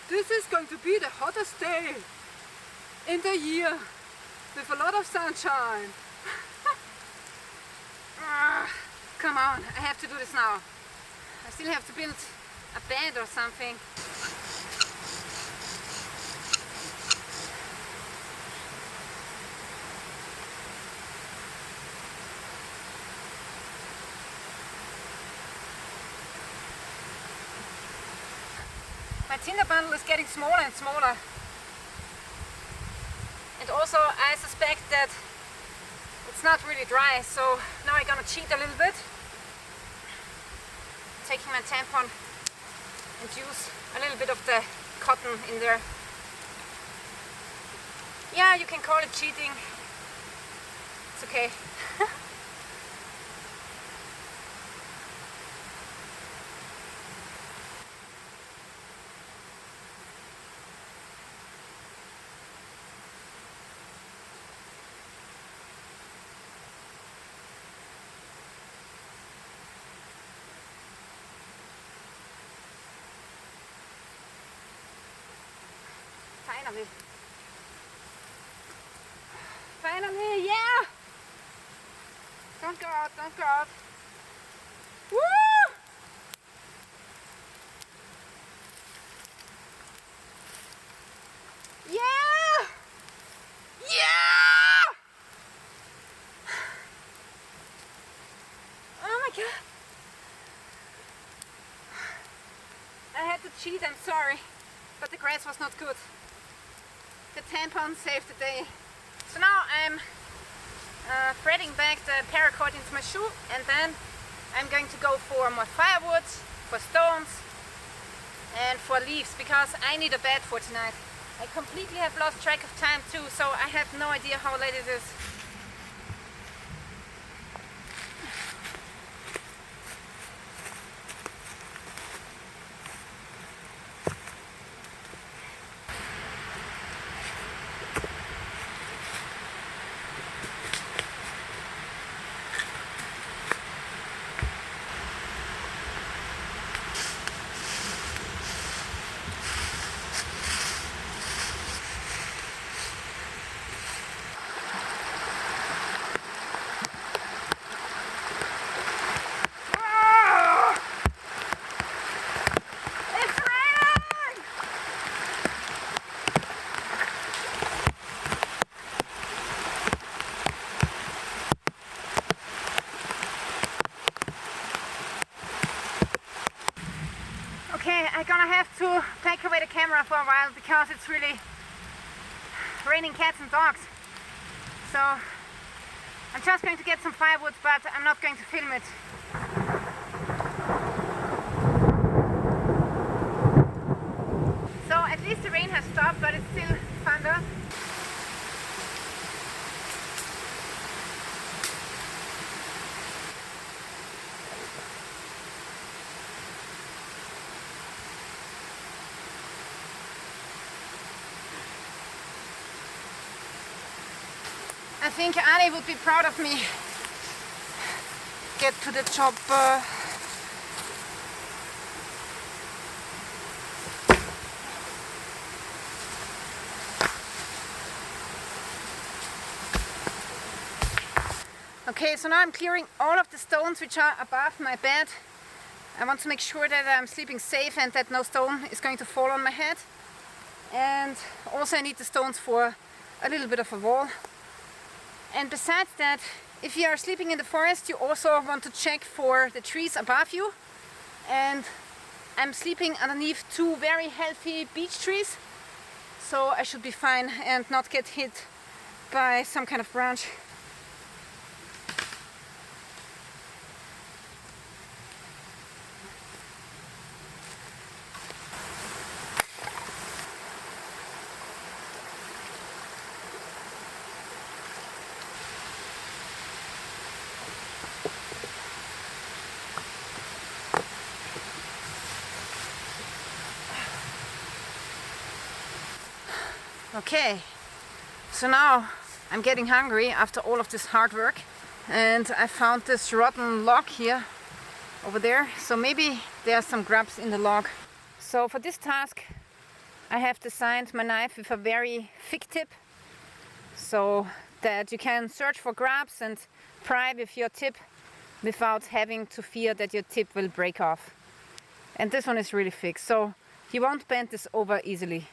This is going to be the hottest day in the year with a lot of sunshine. Come on, I have to do this now. I still have to build a bed or something. My tinder bundle is getting smaller and smaller. And also I suspect that it's not really dry, so now I'm gonna cheat a little bit. Taking my tampon and use a little bit of the cotton in there. Yeah, you can call it cheating. It's okay. Finally. Finally, yeah! Don't go out, don't go out. Woo! Yeah! Yeah! Oh my god. I had to cheat, I'm sorry. But the grass was not good. The tampon saved the day. So now I'm threading back the paracord into my shoe, and then I'm going to go for more firewood, for stones and for leaves, because I need a bed for tonight. I completely have lost track of time too, so I have no idea how late it is. Okay, I'm gonna have to pack away the camera for a while because it's really raining cats and dogs. So I'm just going to get some firewood, but I'm not going to film it. So at least the rain has stopped, but it's still thunder. I think Ali would be proud of me. Get to the chopper. Okay, so now I'm clearing all of the stones which are above my bed. I want to make sure that I'm sleeping safe and that no stone is going to fall on my head. And also I need the stones for a little bit of a wall. And besides that, if you are sleeping in the forest, you also want to check for the trees above you. And I'm sleeping underneath 2 very healthy beech trees, so I should be fine and not get hit by some kind of branch. Okay, so now I'm getting hungry after all of this hard work, and I found this rotten log here over there, so maybe there are some grubs in the log. So for this task I have designed my knife with a very thick tip, so that you can search for grubs and pry with your tip without having to fear that your tip will break off. And this one is really thick, so you won't bend this over easily.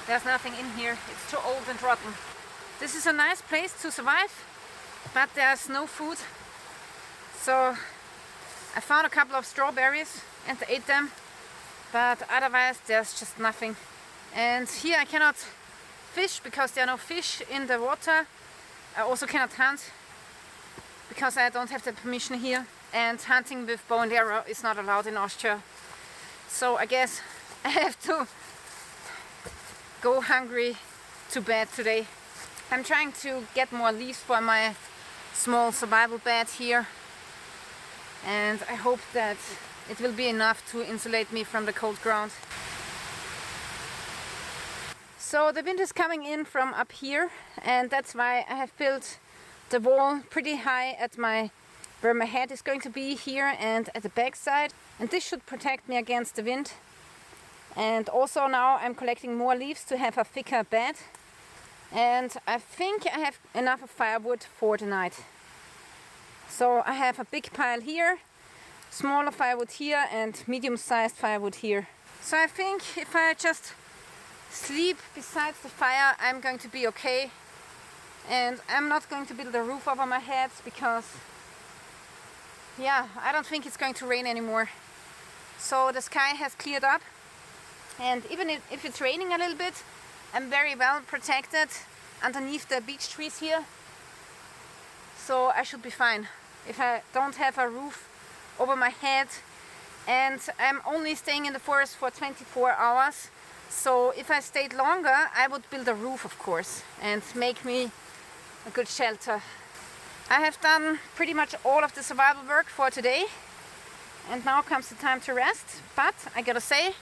There's nothing in here, it's too old and rotten. This is a nice place to survive, but there's no food. So I found a couple of strawberries and ate them, but otherwise there's just nothing. And here I cannot fish because there are no fish in the water. I also cannot hunt because I don't have the permission here. And hunting with bow and arrow is not allowed in Austria. So I guess I have to go hungry to bed today. I'm trying to get more leaves for my small survival bed here, and I hope that it will be enough to insulate me from the cold ground. So the wind is coming in from up here, and that's why I have built the wall pretty high at where my head is going to be here and at the back side, and this should protect me against the wind. And also now I'm collecting more leaves to have a thicker bed. And I think I have enough of firewood for the night. So I have a big pile here, smaller firewood here, and medium-sized firewood here. So I think if I just sleep beside the fire, I'm going to be okay. And I'm not going to build a roof over my head because, yeah, I don't think it's going to rain anymore. So the sky has cleared up. And even if it's raining a little bit, I'm very well protected underneath the beech trees here. So I should be fine if I don't have a roof over my head. And I'm only staying in the forest for 24 hours. So if I stayed longer, I would build a roof, of course, and make me a good shelter. I have done pretty much all of the survival work for today. And now comes the time to rest. But I gotta say,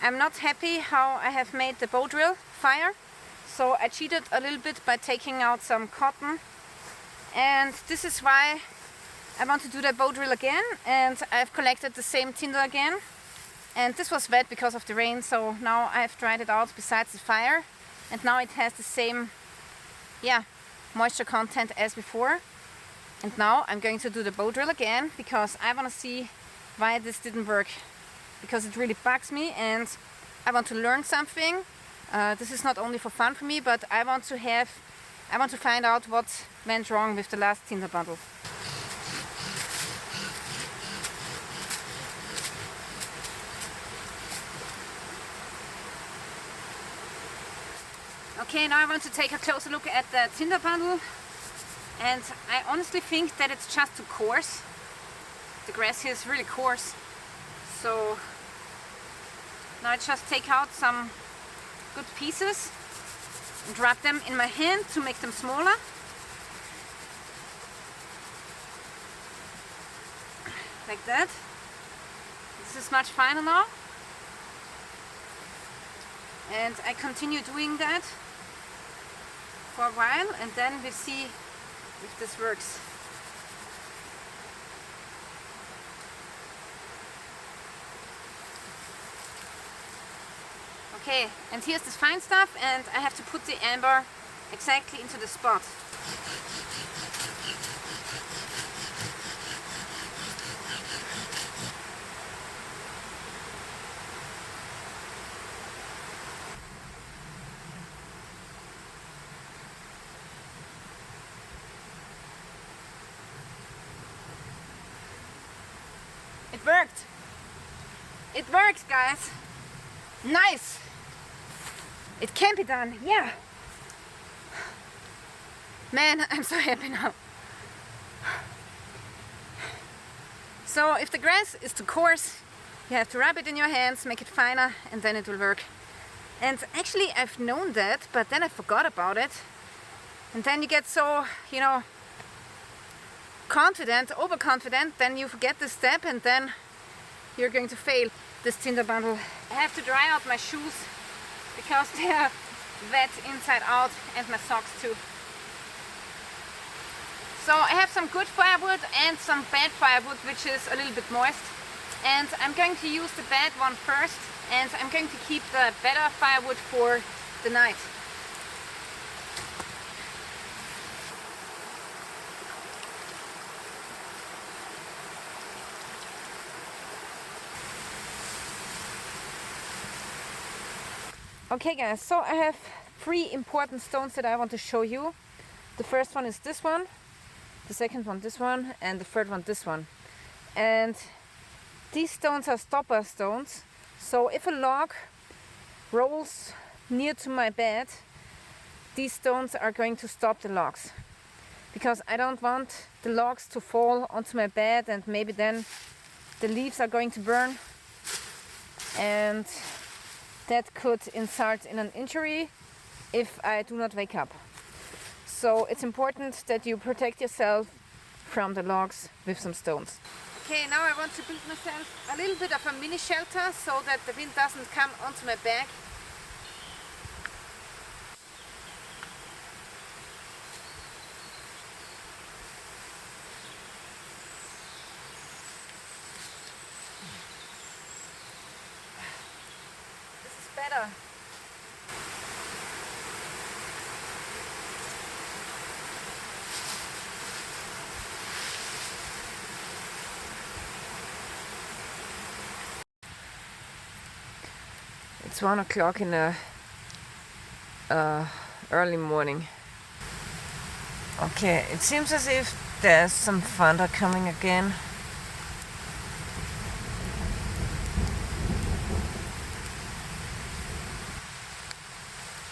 I'm not happy how I have made the bow drill fire, so I cheated a little bit by taking out some cotton, and this is why I want to do the bow drill again, and I've collected the same tinder again, and this was wet because of the rain, so now I've dried it out besides the fire, and now it has the same moisture content as before. And now I'm going to do the bow drill again because I want to see why this didn't work. Because it really bugs me and I want to learn something. This is not only for fun for me, but I want to find out what went wrong with the last tinder bundle. Okay, now I want to take a closer look at the tinder bundle, and I honestly think that it's just too coarse. The grass here is really coarse. So now I just take out some good pieces and wrap them in my hand to make them smaller. Like that. This is much finer now. And I continue doing that for a while, and then we'll see if this works. Okay, and here's the fine stuff, and I have to put the amber exactly into the spot. It worked! It works, guys! Nice! It can be done, yeah! Man, I'm so happy now. So if the grass is too coarse, you have to rub it in your hands, make it finer, and then it will work. And actually I've known that, but then I forgot about it. And then you get so, you know, confident, overconfident, then you forget this step and then you're going to fail this tinder bundle. I have to dry out my shoes because they are wet inside out, and my socks too. So I have some good firewood and some bad firewood, which is a little bit moist. And I'm going to use the bad one first, and I'm going to keep the better firewood for the night. Okay guys, so I have 3 important stones that I want to show you. The first one is this one, the second one this one, and the third one this one. And these stones are stopper stones, so if a log rolls near to my bed, these stones are going to stop the logs. Because I don't want the logs to fall onto my bed, and maybe then the leaves are going to burn. And that could result in an injury if I do not wake up. So it's important that you protect yourself from the logs with some stones. Okay, now I want to build myself a little bit of a mini shelter so that the wind doesn't come onto my back. This is better. It's 1 o'clock in the early morning. Okay, it seems as if there's some thunder coming again.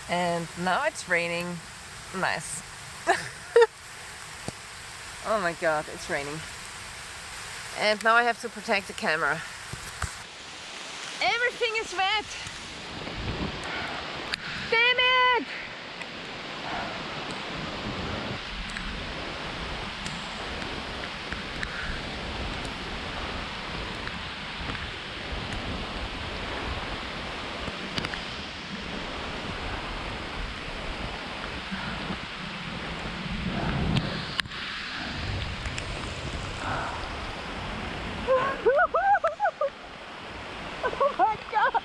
And now it's raining. Nice. Oh my god, it's raining. And now I have to protect the camera. Everything is wet! Damn it! Oh my god!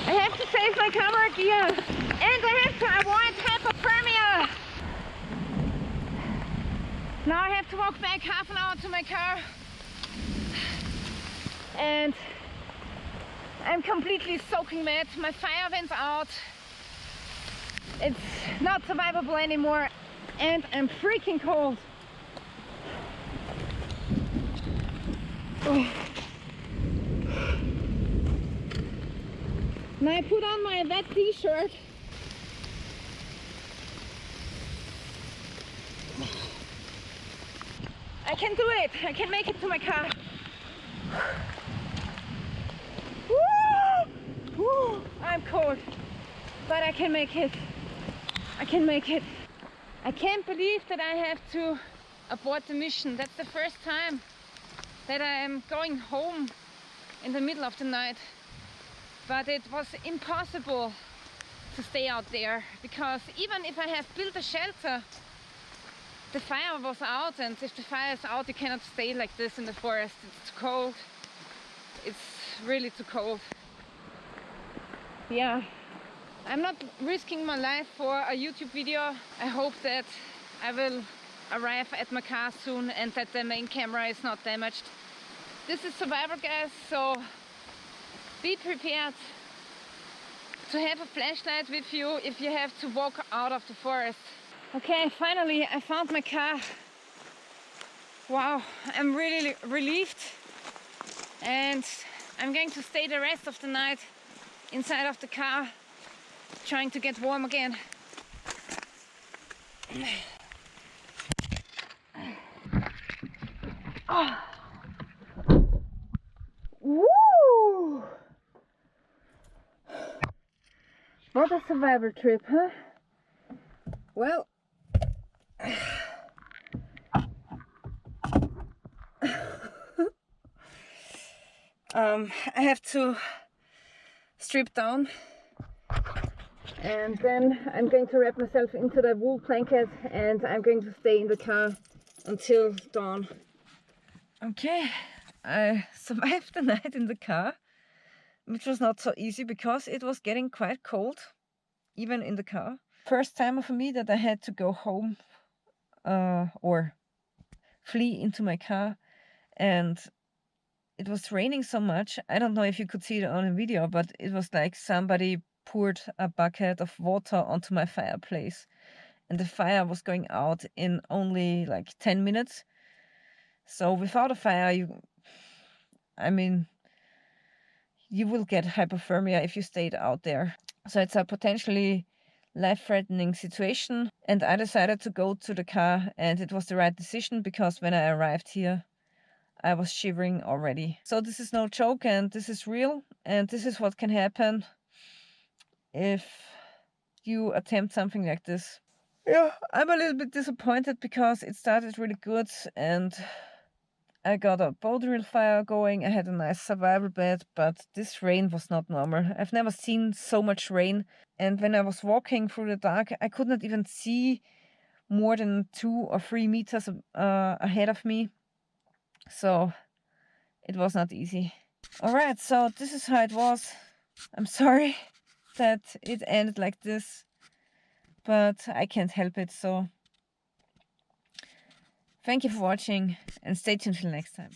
I have to save my camera gear, and I have to avoid hypothermia. Now I have to walk back half an hour to my car, and I'm completely soaking wet. My fire went out. It's not survivable anymore, and I'm freaking cold. Oh. Now I put on my wet t-shirt. I can do it. I can make it to my car. Woo! Woo! I'm cold, but I can make it. I can make it. I can't believe that I have to abort the mission. That's the first time that I am going home in the middle of the night. But it was impossible to stay out there, because even if I have built a shelter, the fire was out, and if the fire is out, you cannot stay like this in the forest. It's too cold. It's really too cold. Yeah, I'm not risking my life for a YouTube video. I hope that I will arrive at my car soon and that the main camera is not damaged. This is survival, guys, so be prepared to have a flashlight with you if you have to walk out of the forest. Okay, finally I found my car. Wow, I'm really relieved, and I'm going to stay the rest of the night inside of the car, trying to get warm again. Oh. Woo! What a survival trip, huh? Well, I have to strip down, and then I'm going to wrap myself into the wool blanket, and I'm going to stay in the car until dawn. Okay, I survived the night in the car, which was not so easy because it was getting quite cold, even in the car. First time for me that I had to go home or flee into my car, and it was raining so much. I don't know if you could see it on a video, but it was like somebody poured a bucket of water onto my fireplace, and the fire was going out in only like 10 minutes. So without a fire, you will get hypothermia if you stayed out there. So it's a potentially life-threatening situation, and I decided to go to the car, and it was the right decision because when I arrived here, I was shivering already. So this is no joke, and this is real, and this is what can happen if you attempt something like this. Yeah, I'm a little bit disappointed because it started really good, and I got a bow drill fire going. I had a nice survival bed, but this rain was not normal. I've never seen so much rain, and when I was walking through the dark, I could not even see more than 2 or 3 meters ahead of me. So it was not easy. Alright, so this is how it was. I'm sorry that it ended like this, but I can't help it. So thank you for watching, and stay tuned till next time.